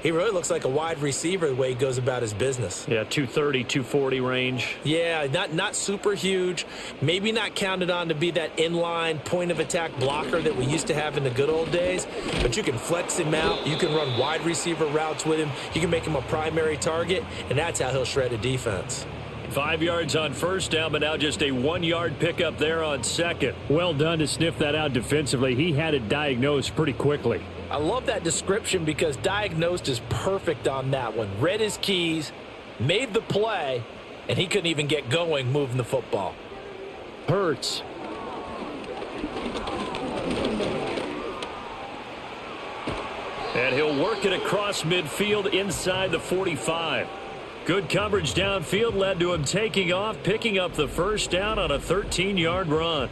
he really looks like a wide receiver the way he goes about his business. Yeah, 230, 240 range. Yeah, not super huge. Maybe not counted on to be that inline point-of-attack blocker that we used to have in the good old days. But you can flex him out. You can run wide receiver routes with him. You can make him a primary target, and that's how he'll shred a defense. 5 yards on first down, but now just a 1-yard pickup there on second. Well done to sniff that out defensively. He had it diagnosed pretty quickly. I love that description because diagnosed is perfect on that one. Read his keys, made the play, and he couldn't even get going moving the football. Hurts. And he'll work it across midfield inside the 45. Good coverage downfield led to him taking off, picking up the first down on a 13-yard run.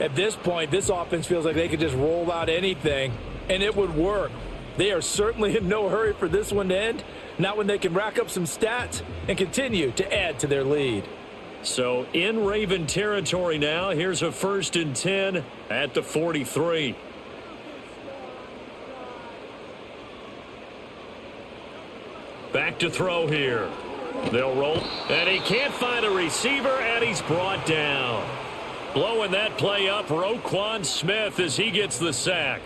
At this point, this offense feels like they could just roll out anything, and it would work. They are certainly in no hurry for this one to end, not when they can rack up some stats and continue to add to their lead. So in Raven territory now, here's a 1st and 10 at the 43. Back to throw here. They'll roll, and he can't find a receiver, and he's brought down. Blowing that play up, Roquan Smith, as he gets the sack.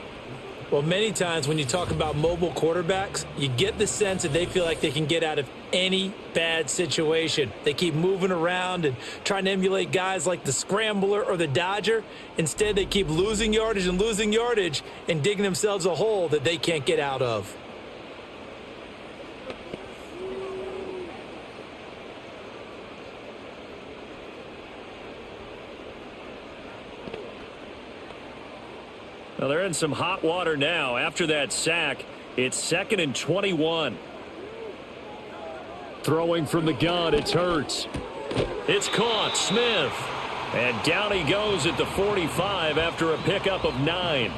Well, many times when you talk about mobile quarterbacks, you get the sense that they feel like they can get out of any bad situation. They keep moving around and trying to emulate guys like the Scrambler or the Dodger. Instead, they keep losing yardage and digging themselves a hole that they can't get out of. Well, they're in some hot water now. After that sack, it's 2nd and 21. Throwing from the gun, it's Hurts. It's caught, Smith. And down he goes at the 45 after a pickup of 9.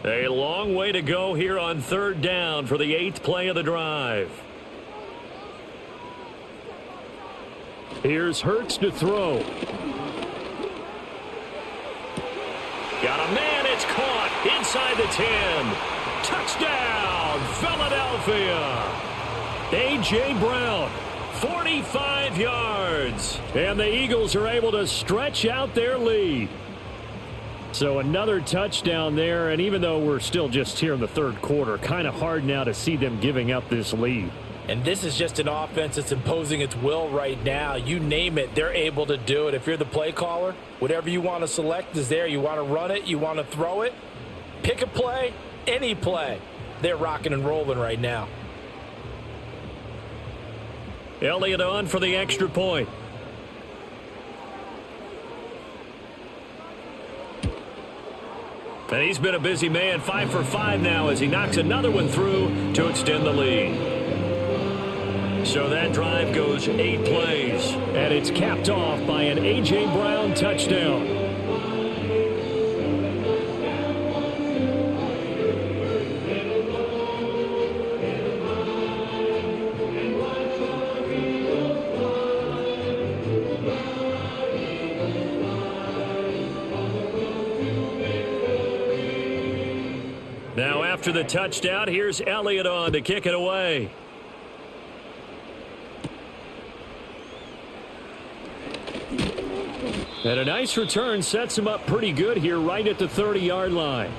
A long way to go here on 3rd down for the 8th play of the drive. Here's Hurts to throw. Got a man, it's caught inside the 10. Touchdown, Philadelphia. A.J. Brown, 45 yards. And the Eagles are able to stretch out their lead. So another touchdown there, and even though we're still just here in the 3rd quarter, kind of hard now to see them giving up this lead. And this is just an offense that's imposing its will right now. You name it, they're able to do it. If you're the play caller, whatever you want to select is there. You want to run it, you want to throw it. Pick a play, any play. They're rocking and rolling right now. Elliott on for the extra point. And he's been a busy man, 5 for 5 now as he knocks another one through to extend the lead. So that drive goes 8 plays, and it's capped off by an A.J. Brown touchdown. Now after the touchdown, here's Elliott on to kick it away. And a nice return sets him up pretty good here right at the 30-yard line.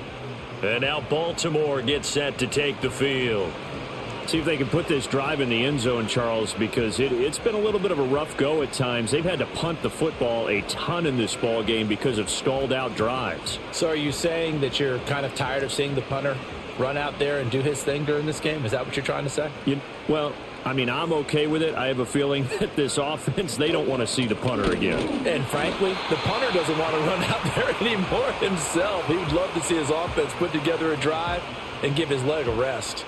And now Baltimore gets set to take the field. See if they can put this drive in the end zone, Charles, because it's been a little bit of a rough go at times. They've had to punt the football a ton in this ball game because of stalled-out drives. So are you saying that you're kind of tired of seeing the punter run out there and do his thing during this game? Is that what you're trying to say? Well, I mean, I'm okay with it. I have a feeling that this offense, they don't want to see the punter again. And frankly, the punter doesn't want to run out there anymore himself. He would love to see his offense put together a drive and give his leg a rest.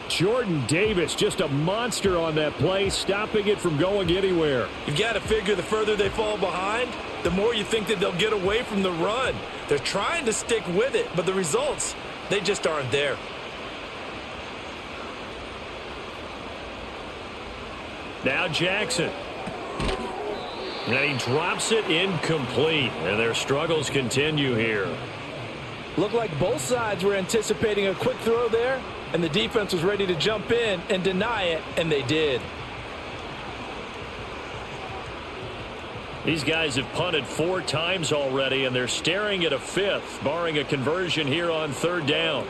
Jordan Davis, just a monster on that play, stopping it from going anywhere. You've got to figure the further they fall behind, the more you think that they'll get away from the run. They're trying to stick with it, but the results, they just aren't there. Now Jackson. And he drops it incomplete. And their struggles continue here. Looked like both sides were anticipating a quick throw there, and the defense was ready to jump in and deny it, and they did. These guys have punted 4 times already, and they're staring at a 5th, barring a conversion here on 3rd down.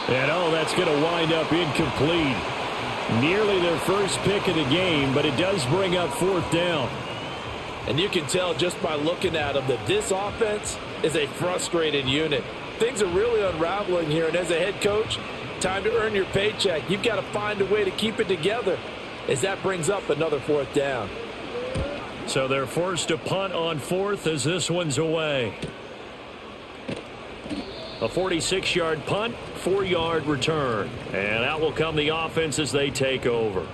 And oh, that's going to wind up incomplete. Nearly their first pick of the game, but it does bring up 4th down. And you can tell just by looking at them that this offense is a frustrated unit. Things are really unraveling here, and as a head coach, time to earn your paycheck. You've got to find a way to keep it together as that brings up another 4th down. So they're forced to punt on 4th as this one's away. A 46-yard punt, 4-yard return. And out will come the offense as they take over.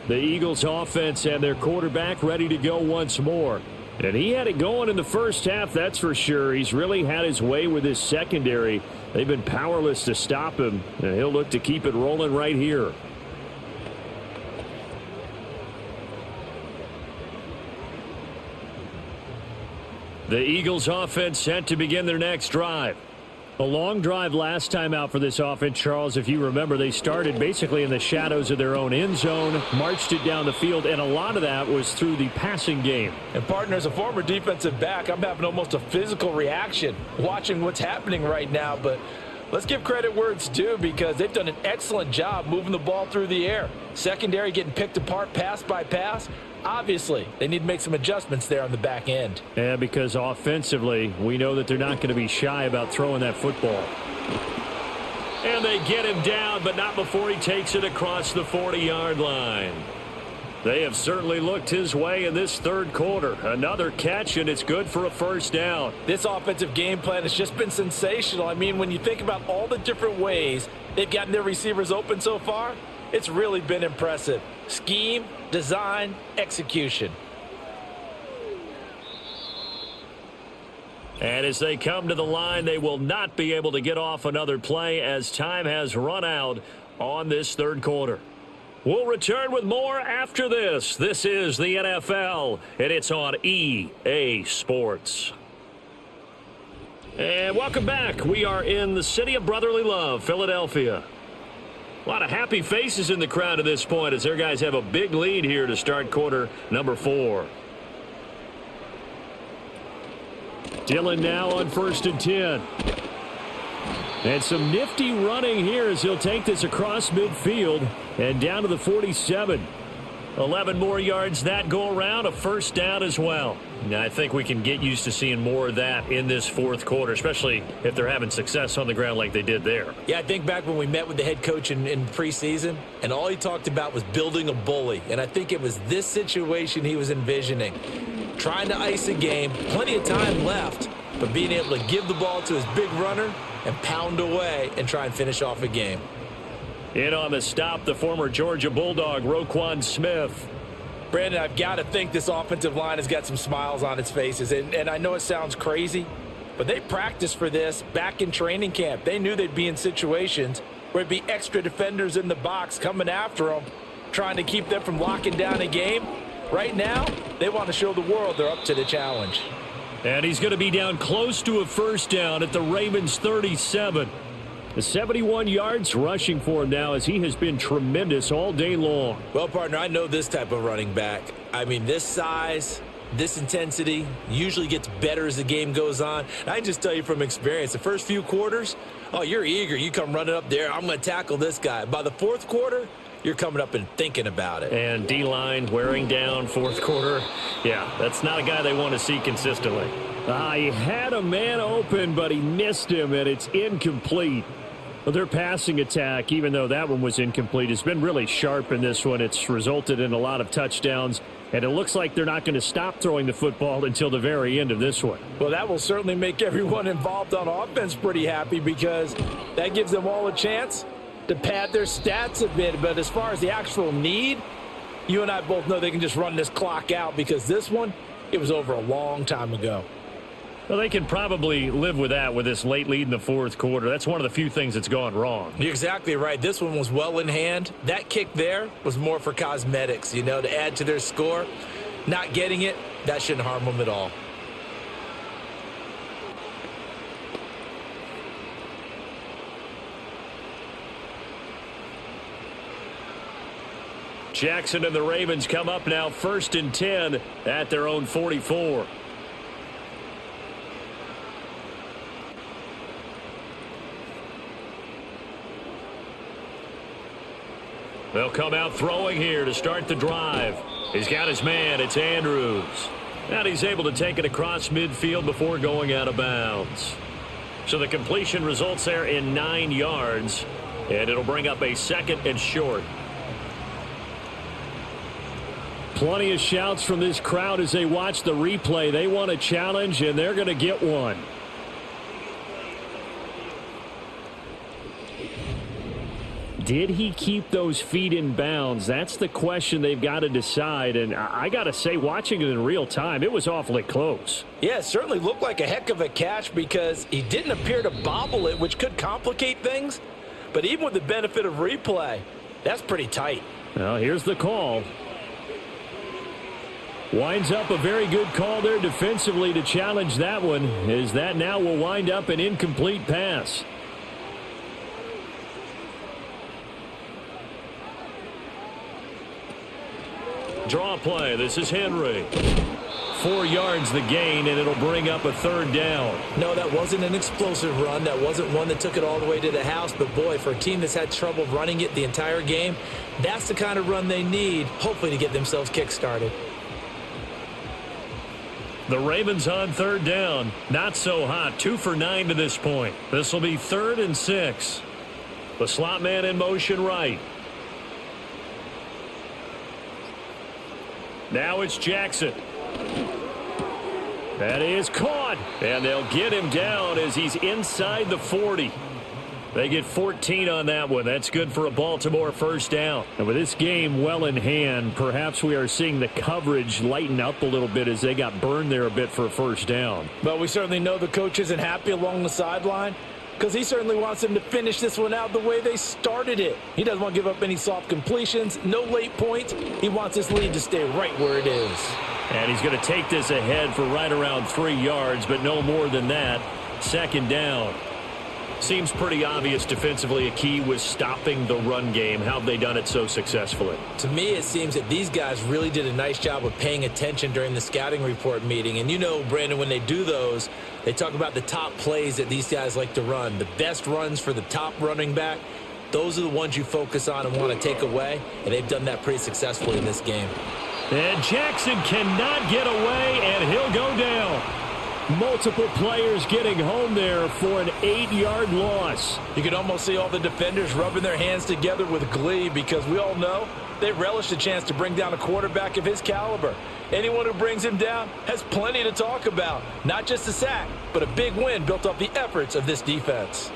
The Eagles offense and their quarterback ready to go once more. And he had it going in the first half, that's for sure. He's really had his way with his secondary. They've been powerless to stop him. And he'll look to keep it rolling right here. The Eagles offense set to begin their next drive. A long drive last time out for this offense, Charles. If you remember, they started basically in the shadows of their own end zone, marched it down the field, and a lot of that was through the passing game. And, partner, as a former defensive back, I'm having almost a physical reaction watching what's happening right now. But let's give credit where it's due, because they've done an excellent job moving the ball through the air. Secondary getting picked apart pass by pass. Obviously, they need to make some adjustments there on the back end. Yeah, because offensively, we know that they're not going to be shy about throwing that football. And they get him down, but not before he takes it across the 40-yard line. They have certainly looked his way in this 3rd quarter. Another catch, and it's good for a 1st down. This offensive game plan has just been sensational. I mean, when you think about all the different ways they've gotten their receivers open so far, it's really been impressive. Scheme, design, execution. And as they come to the line, they will not be able to get off another play as time has run out on this 3rd quarter. We'll return with more after this. This is the NFL, and it's on EA Sports. And welcome back. We are in the city of brotherly love, Philadelphia. A lot of happy faces in the crowd at this point as their guys have a big lead here to start quarter number 4. Dillon now on 1st and 10. And some nifty running here as he'll take this across midfield and down to the 47. 11 more yards that go around, a 1st down as well. Now, I think we can get used to seeing more of that in this 4th quarter, especially if they're having success on the ground like they did there. Yeah, I think back when we met with the head coach in preseason, and all he talked about was building a bully. And I think it was this situation he was envisioning. Trying to ice a game, plenty of time left, but being able to give the ball to his big runner and pound away and try and finish off a game. In on the stop, the former Georgia Bulldog, Roquan Smith. Brandon, I've got to think this offensive line has got some smiles on its faces. And I know it sounds crazy, but they practiced for this back in training camp. They knew they'd be in situations where it'd be extra defenders in the box coming after them, trying to keep them from locking down a game. Right now, they want to show the world they're up to the challenge. And he's going to be down close to a 1st down at the Ravens' 37. 71 yards rushing for him now as he has been tremendous all day long. Well, partner, I know this type of running back. I mean, this size, this intensity usually gets better as the game goes on. And I can just tell you from experience, the first few quarters, oh, you're eager. You come running up there, I'm going to tackle this guy. By the 4th quarter, you're coming up and thinking about it. And D-line wearing down 4th quarter. Yeah, that's not a guy they want to see consistently. He had a man open, but he missed him, and it's incomplete. Well, their passing attack, even though that one was incomplete, has been really sharp in this one. It's resulted in a lot of touchdowns, and it looks like they're not going to stop throwing the football until the very end of this one. Well, that will certainly make everyone involved on offense pretty happy because that gives them all a chance to pad their stats a bit. But as far as the actual need, you and I both know they can just run this clock out because this one, it was over a long time ago. Well, they can probably live with that with this late lead in the fourth quarter. That's one of the few things that's gone wrong. You're exactly right. This one was well in hand. That kick there was more for cosmetics, you know, to add to their score. Not getting it, that shouldn't harm them at all. Jackson and the Ravens come up now 1st and 10 at their own 44. They'll come out throwing here to start the drive. He's got his man. It's Andrews. And he's able to take it across midfield before going out of bounds. So the completion results there in 9 yards. And it'll bring up a 2nd and short. Plenty of shouts from this crowd as they watch the replay. They want a challenge, and they're going to get one. Did he keep those feet in bounds? That's the question they've got to decide. And I got to say, watching it in real time, it was awfully close. Yeah, it certainly looked like a heck of a catch because he didn't appear to bobble it, which could complicate things. But even with the benefit of replay, that's pretty tight. Well, here's the call. Winds up a very good call there defensively to challenge that one, as that now will wind up an incomplete pass. Draw play. This is Henry. 4 yards the gain, and it'll bring up a 3rd down. No, that wasn't an explosive run. That wasn't one that took it all the way to the house. But, boy, for a team that's had trouble running it the entire game, that's the kind of run they need, hopefully, to get themselves kick-started. The Ravens on 3rd down. Not so hot. 2 for 9 to this point. This will be 3rd and 6. The slot man in motion right. Now it's Jackson. That is caught. And they'll get him down as he's inside the 40. They get 14 on that one. That's good for a Baltimore 1st down. And with this game well in hand, perhaps we are seeing the coverage lighten up a little bit as they got burned there a bit for a 1st down. But we certainly know the coach isn't happy along the sideline because he certainly wants them to finish this one out the way they started it. He doesn't want to give up any soft completions, no late points. He wants this lead to stay right where it is. And he's going to take this ahead for right around 3 yards, but no more than that. 2nd down. Seems pretty obvious defensively a key was stopping the run game. How have they done it so successfully? To me, it seems that these guys really did a nice job of paying attention during the scouting report meeting. And you know, Brandon, when they do those, they talk about the top plays that these guys like to run. The best runs for the top running back, those are the ones you focus on and want to take away. And they've done that pretty successfully in this game. And Jackson cannot get away, and he'll go down. Multiple players getting home there for an 8-yard loss. You can almost see all the defenders rubbing their hands together with glee because we all know they relish the chance to bring down a quarterback of his caliber. Anyone who brings him down has plenty to talk about. Not just a sack, but a big win built off the efforts of this defense.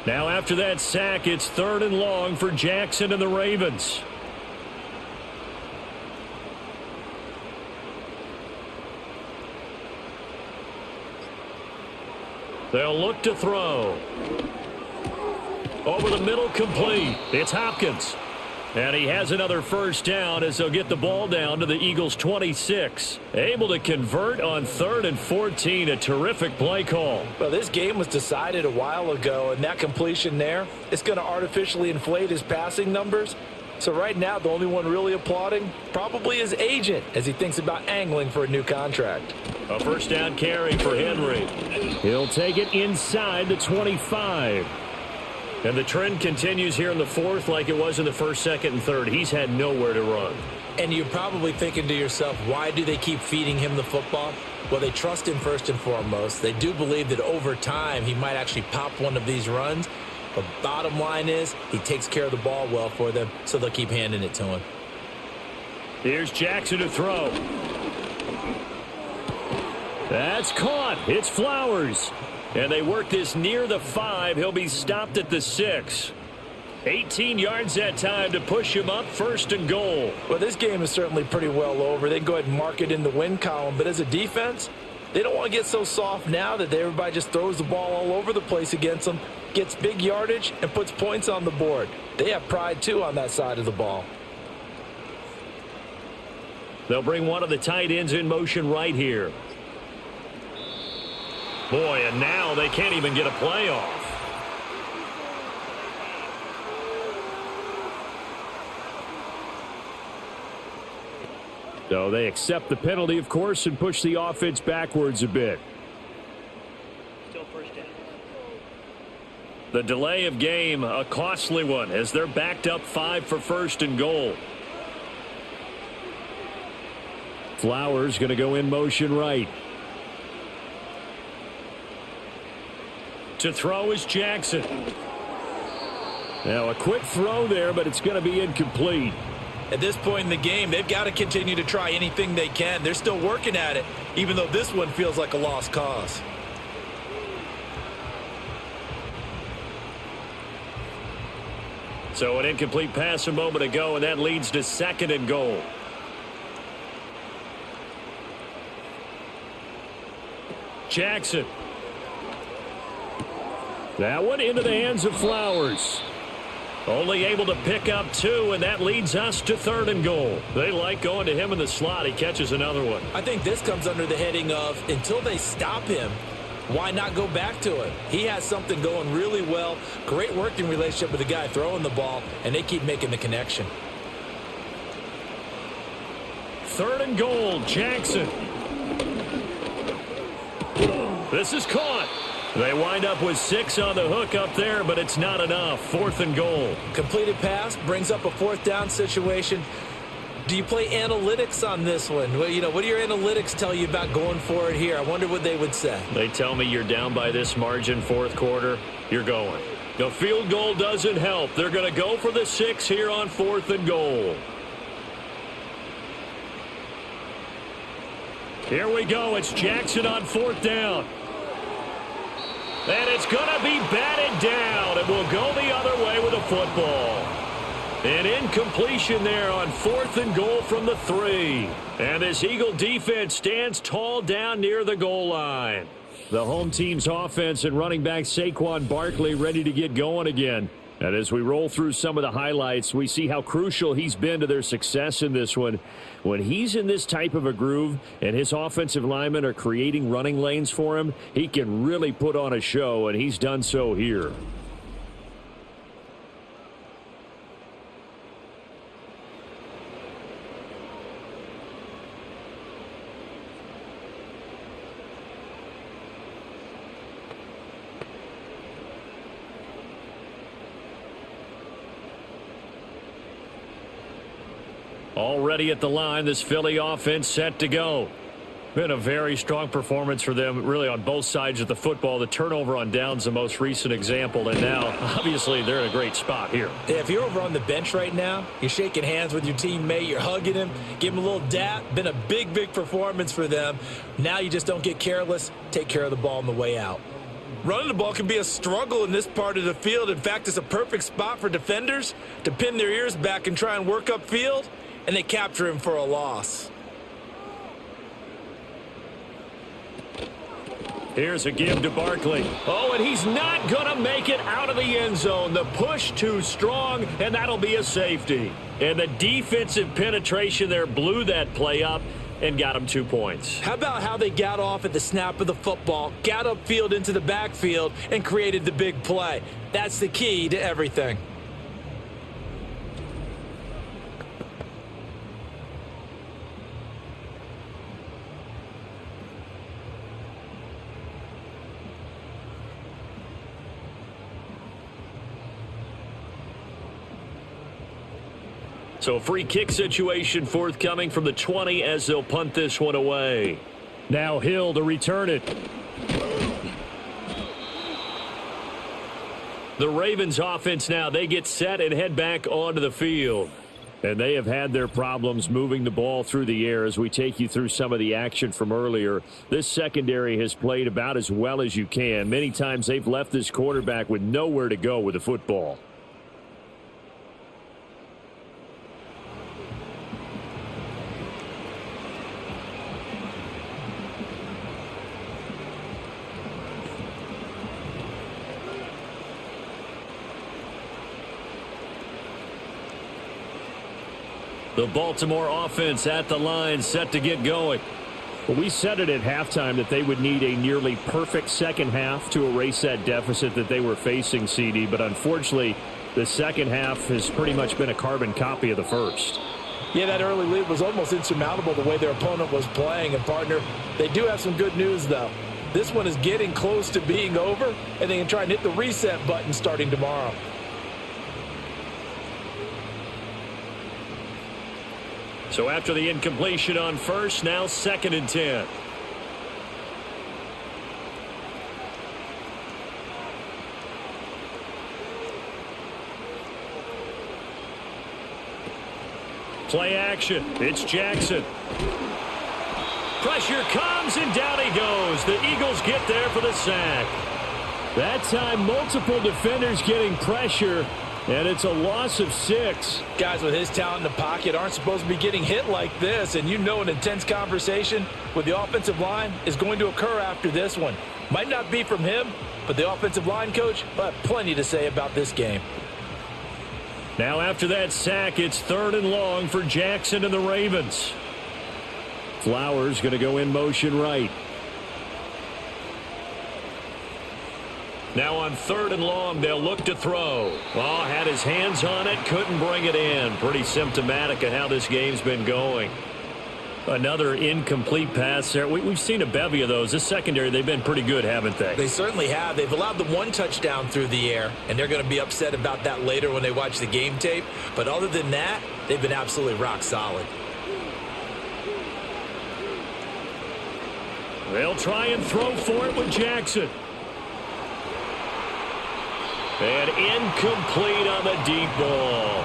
Now after that sack, it's 3rd and long for Jackson and the Ravens. They'll look to throw. Over the middle, complete. It's Hopkins. And he has another 1st down as they'll get the ball down to the Eagles' 26. Able to convert on 3rd and 14. A terrific play call. Well, this game was decided a while ago, and that completion there, it's going to artificially inflate his passing numbers. So right now, the only one really applauding probably his agent as he thinks about angling for a new contract. A 1st down carry for Henry. He'll take it inside the 25. And the trend continues here in the fourth like it was in the first, second, and third. He's had nowhere to run. And you're probably thinking to yourself, why do they keep feeding him the football? Well, they trust him first and foremost. They do believe that over time he might actually pop one of these runs. But bottom line is he takes care of the ball well for them, so they'll keep handing it to him. Here's Jackson to throw. That's caught. It's Flowers. And they work this near the 5. He'll be stopped at the 6. 18 yards that time to push him up, 1st and goal. Well, this game is certainly pretty well over. They can go ahead and mark it in the win column. But as a defense, they don't want to get so soft now that everybody just throws the ball all over the place against them, gets big yardage, and puts points on the board. They have pride, too, on that side of the ball. They'll bring one of the tight ends in motion right here. Boy, and now they can't even get a play off. So they accept the penalty, of course, and push the offense backwards a bit. Still first down. The delay of game, a costly one, as they're backed up 5 for 1st and goal. Flowers going to go in motion right. To throw is Jackson. Now a quick throw there, but it's going to be incomplete. At this point in the game, they've got to continue to try anything they can. They're still working at it, even though this one feels like a lost cause. So an incomplete pass a moment ago, and that leads to 2nd and goal. Jackson. That one into the hands of Flowers. Only able to pick up 2, and that leads us to 3rd and goal. They like going to him in the slot. He catches another one. I think this comes under the heading of, until they stop him, why not go back to him? He has something going really well. Great working relationship with the guy throwing the ball, and they keep making the connection. 3rd and goal, Jackson. This is caught. They wind up with 6 on the hook up there, but it's not enough. 4th and goal. Completed pass brings up a 4th down situation. Do you play analytics on this one? Well, what do your analytics tell you about going for it here? I wonder what they would say. They tell me you're down by this margin 4th quarter. You're going. The field goal doesn't help. They're going to go for the 6 here on 4th and goal. Here we go. It's Jackson on 4th down. And it's going to be batted down. It will go the other way with a football. An incompletion there on 4th and goal from the 3. And this Eagle defense stands tall down near the goal line. The home team's offense and running back Saquon Barkley ready to get going again. And as we roll through some of the highlights, we see how crucial he's been to their success in this one. When he's in this type of a groove and his offensive linemen are creating running lanes for him, he can really put on a show, and he's done so here. Already at the line, this Philly offense set to go. Been a very strong performance for them, really, on both sides of the football. The turnover on downs, the most recent example, and now, obviously, they're in a great spot here. Yeah, if you're over on the bench right now, you're shaking hands with your teammate, you're hugging him, give him a little dap. Been a big, big performance for them. Now you just don't get careless. Take care of the ball on the way out. Running the ball can be a struggle in this part of the field. In fact, it's a perfect spot for defenders to pin their ears back and try and work upfield, and they capture him for a loss. Here's a give to Barkley. Oh, and he's not going to make it out of the end zone. The push too strong, and that'll be a safety. And the defensive penetration there blew that play up and got him 2 points. How about how they got off at the snap of the football, got upfield into the backfield, and created the big play? That's the key to everything. So a free kick situation forthcoming from the 20 as they'll punt this one away. Now Hill to return it. The Ravens offense now, they get set and head back onto the field. And they have had their problems moving the ball through the air as we take you through some of the action from earlier. This secondary has played about as well as you can. Many times they've left this quarterback with nowhere to go with the football. The Baltimore offense at the line, set to get going. Well, we said it at halftime that they would need a nearly perfect second half to erase that deficit that they were facing, CD. But unfortunately, the second half has pretty much been a carbon copy of the first. Yeah, that early lead was almost insurmountable the way their opponent was playing. And, partner, they do have some good news, though. This one is getting close to being over, and they can try and hit the reset button starting tomorrow. So after the incompletion on first, now 2nd and 10. Play action. It's Jackson. Pressure comes, and down he goes. The Eagles get there for the sack. That time, multiple defenders getting pressure. And it's a loss of 6. Guys with his talent in the pocket aren't supposed to be getting hit like this. And you know an intense conversation with the offensive line is going to occur after this one. Might not be from him, but the offensive line coach will have plenty to say about this game. Now after that sack, it's 3rd and long for Jackson and the Ravens. Flowers going to go in motion right. Now on 3rd and long, they'll look to throw. Oh, had his hands on it, couldn't bring it in. Pretty symptomatic of how this game's been going. Another incomplete pass there. We've seen a bevy of those. This secondary, they've been pretty good, haven't they? They certainly have. They've allowed the 1 touchdown through the air, and they're going to be upset about that later when they watch the game tape. But other than that, they've been absolutely rock solid. They'll try and throw for it with Jackson. And incomplete on the deep ball.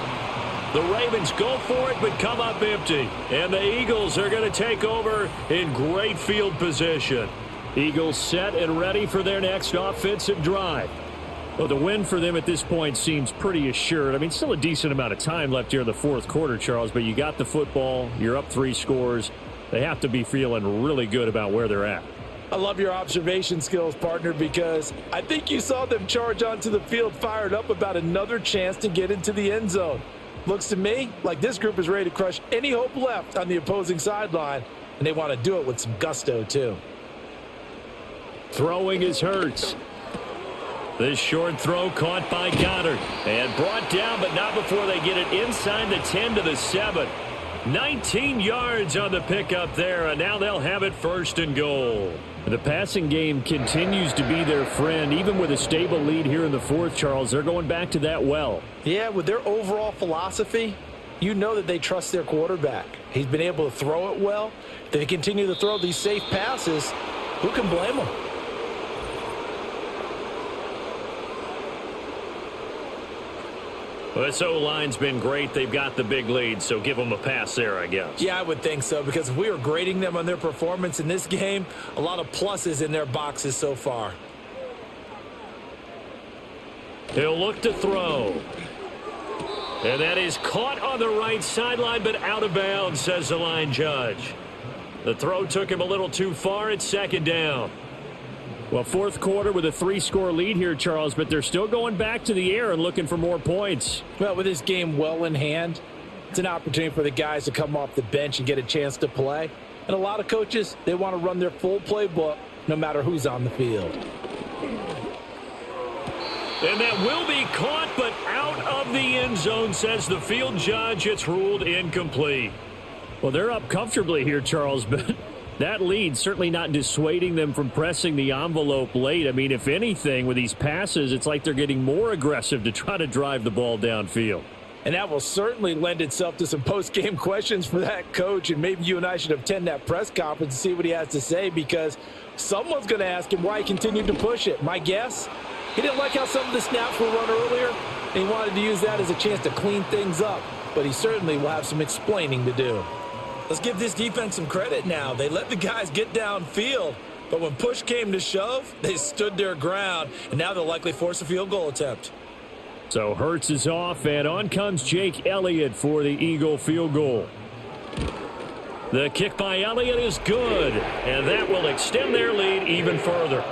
The Ravens go for it but come up empty. And the Eagles are going to take over in great field position. Eagles set and ready for their next offensive drive. Well, the win for them at this point seems pretty assured. I mean, still a decent amount of time left here in the 4th quarter, Charles, but you got the football. You're up 3 scores. They have to be feeling really good about where they're at. I love your observation skills, partner, because I think you saw them charge onto the field fired up about another chance to get into the end zone. Looks to me like this group is ready to crush any hope left on the opposing sideline, and they want to do it with some gusto, too. Throwing is Hurts. This short throw caught by Goddard and brought down, but not before they get it inside the 10 to the 7. 19 yards on the pickup there, and now they'll have it 1st and goal. The passing game continues to be their friend. Even with a stable lead here in the 4th, Charles, they're going back to that well. Yeah, with their overall philosophy, you know that they trust their quarterback. He's been able to throw it well. If they continue to throw these safe passes, who can blame them? Well, this O-line's been great. They've got the big lead, so give them a pass there, I guess. Yeah, I would think so, because if we were grading them on their performance in this game, a lot of pluses in their boxes so far. He'll look to throw. And that is caught on the right sideline, but out of bounds, says the line judge. The throw took him a little too far. It's 2nd down. Well, 4th quarter with a 3-score lead here, Charles, but they're still going back to the air and looking for more points. Well, with this game well in hand, it's an opportunity for the guys to come off the bench and get a chance to play. And a lot of coaches, they want to run their full playbook no matter who's on the field. And that will be caught, but out of the end zone, says the field judge. It's ruled incomplete. Well, they're up comfortably here, Charles, but that lead certainly not dissuading them from pressing the envelope late. I mean, if anything, with these passes, it's like they're getting more aggressive to try to drive the ball downfield. And that will certainly lend itself to some post-game questions for that coach. And maybe you and I should attend that press conference and see what he has to say, because someone's going to ask him why he continued to push it. My guess, he didn't like how some of the snaps were run earlier, and he wanted to use that as a chance to clean things up. But he certainly will have some explaining to do. Let's give this defense some credit now. They let the guys get downfield, but when push came to shove, they stood their ground, and now they'll likely force a field goal attempt. So Hurts is off, and on comes Jake Elliott for the Eagle field goal. The kick by Elliott is good, and that will extend their lead even further.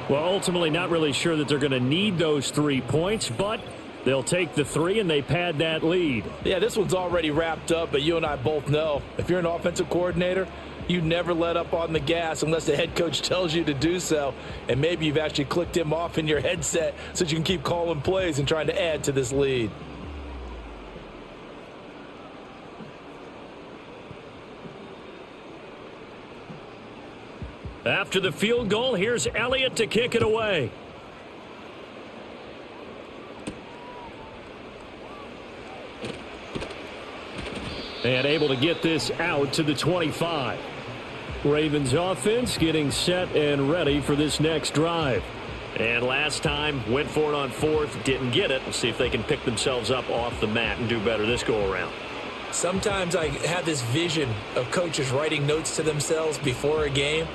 Well, ultimately not really sure that they're going to need those 3 points, but they'll take the 3 and they pad that lead. Yeah, this one's already wrapped up, but you and I both know if you're an offensive coordinator, you never let up on the gas unless the head coach tells you to do so. And maybe you've actually clicked him off in your headset so that you can keep calling plays and trying to add to this lead. After the field goal, here's Elliott to kick it away. And able to get this out to the 25. Ravens offense getting set and ready for this next drive. And last time, went for it on 4th, didn't get it. We'll see if they can pick themselves up off the mat and do better this go-around. Sometimes I have this vision of coaches writing notes to themselves before a game.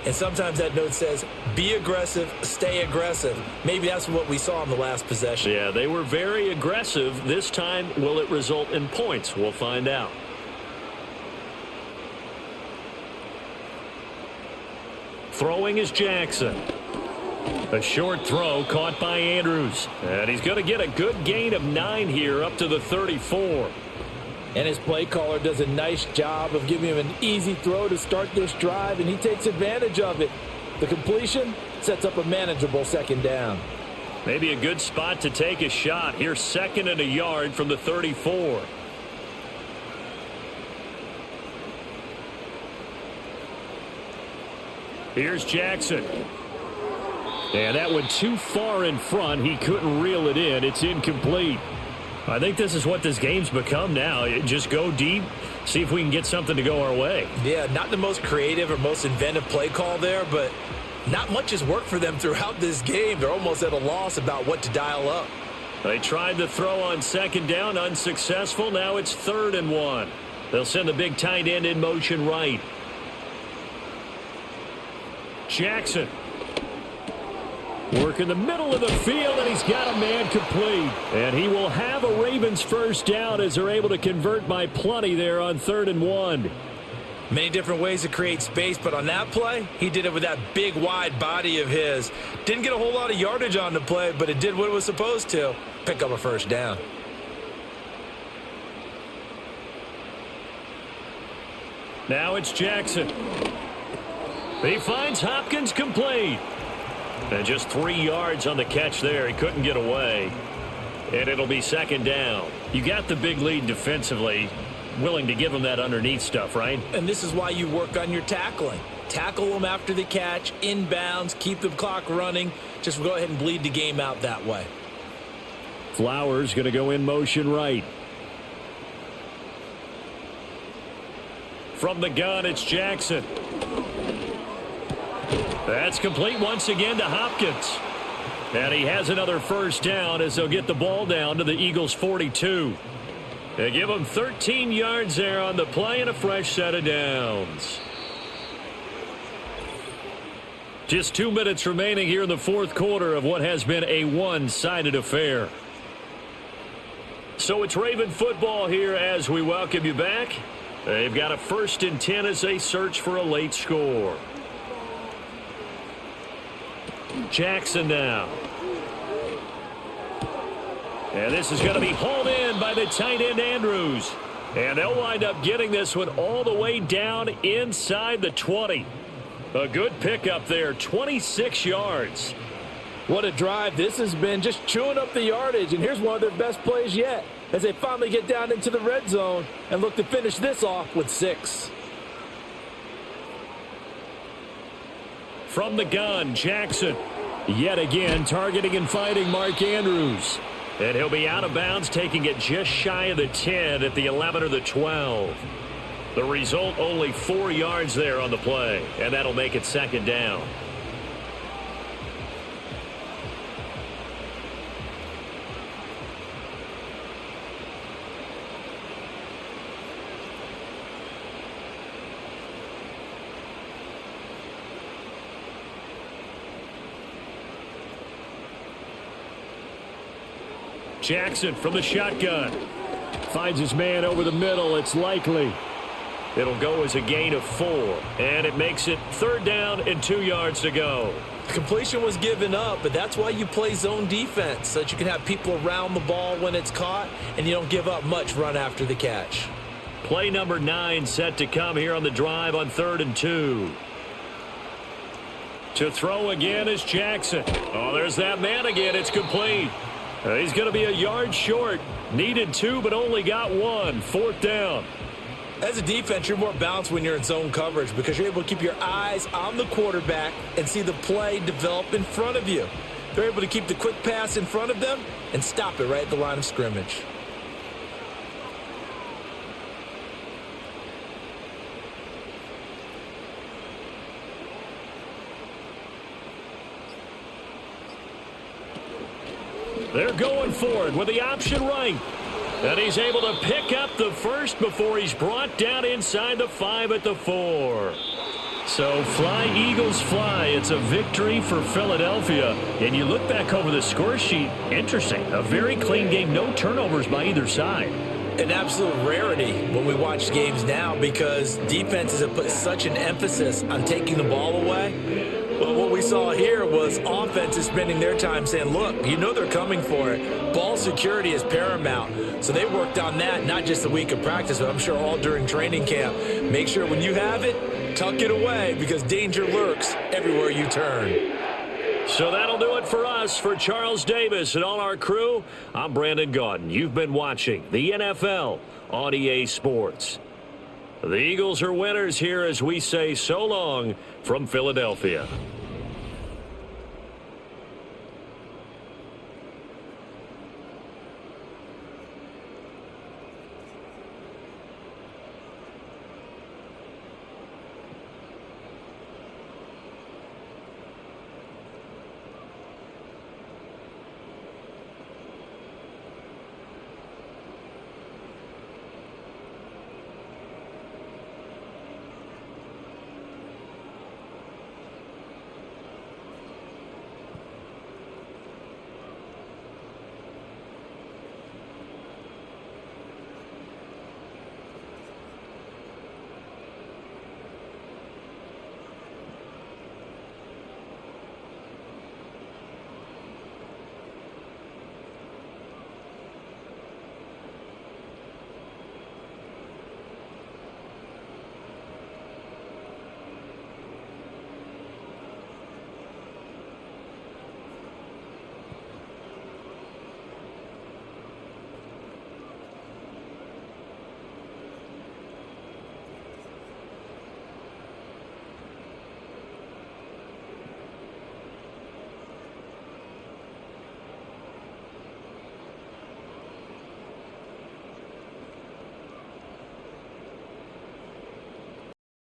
And sometimes that note says, be aggressive, stay aggressive. Maybe that's what we saw in the last possession. Yeah, they were very aggressive. This time, will it result in points? We'll find out. Throwing is Jackson. A short throw caught by Andrews. And he's going to get a good gain of 9 here up to the 34. And his play caller does a nice job of giving him an easy throw to start this drive, and he takes advantage of it. The completion sets up a manageable second down. Maybe a good spot to take a shot. Here's 2nd and a yard from the 34. Here's Jackson. And that went too far in front. He couldn't reel it in. It's incomplete. I think this is what this game's become now. Just go deep, see if we can get something to go our way. Yeah, not the most creative or most inventive play call there, but not much has worked for them throughout this game. They're almost at a loss about what to dial up. They tried the throw on 2nd down, unsuccessful. Now it's 3rd and 1. They'll send the big tight end in motion right. Jackson. Work in the middle of the field, and he's got a man complete. And he will have a Ravens first down as they're able to convert by plenty there on 3rd and 1. Many different ways to create space, but on that play, he did it with that big, wide body of his. Didn't get a whole lot of yardage on the play, but it did what it was supposed to. Pick up a first down. Now it's Jackson. He finds Hopkins complete. And just 3 yards on the catch there. He couldn't get away. And it'll be 2nd down. You got the big lead defensively. Willing to give them that underneath stuff, right? And this is why you work on your tackling. Tackle them after the catch, inbounds, keep the clock running. Just go ahead and bleed the game out that way. Flowers going to go in motion right. From the gun, it's Jackson. That's complete once again to Hopkins. And he has another first down as they'll get the ball down to the Eagles' 42. They give him 13 yards there on the play and a fresh set of downs. Just 2 minutes remaining here in the 4th quarter of what has been a one-sided affair. So it's Raven football here as we welcome you back. They've got a 1st and 10 as they search for a late score. Jackson now. And this is going to be hauled in by the tight end Andrews. And they'll wind up getting this one all the way down inside the 20. A good pickup there, 26 yards. What a drive this has been, just chewing up the yardage. And here's one of their best plays yet as they finally get down into the red zone and look to finish this off with 6. From the gun, Jackson. Yet again, targeting and fighting Mark Andrews. And he'll be out of bounds, taking it just shy of the 10 at the 11 or the 12. The result, only 4 yards there on the play, and that'll make it second down. Jackson from the shotgun. Finds his man over the middle. It's likely. It'll go as a gain of 4. And it makes it third down and 2 yards to go. Completion was given up, but that's why you play zone defense, so that you can have people around the ball when it's caught, and you don't give up much run after the catch. Play number 9 set to come here on the drive on 3rd and 2. To throw again is Jackson. Oh, there's that man again. It's complete. He's going to be a yard short. Needed 2, but only got 1. 4th down. As a defense, you're more balanced when you're in zone coverage because you're able to keep your eyes on the quarterback and see the play develop in front of you. They're able to keep the quick pass in front of them and stop it right at the line of scrimmage. They're going for it with the option right. And he's able to pick up the first before he's brought down inside the 5 at the 4. So fly, Eagles, fly. It's a victory for Philadelphia. And you look back over the score sheet, interesting. A very clean game, no turnovers by either side. An absolute rarity when we watch games now because defenses have put such an emphasis on taking the ball away. But what we saw here was offenses spending their time saying, look, you know they're coming for it. Ball security is paramount. So they worked on that, not just a week of practice, but I'm sure all during training camp. Make sure when you have it, tuck it away because danger lurks everywhere you turn. So that'll do it for us. For Charles Davis and all our crew, I'm Brandon Gaudin. You've been watching the NFL on EA Sports. The Eagles are winners here as we say so long from Philadelphia.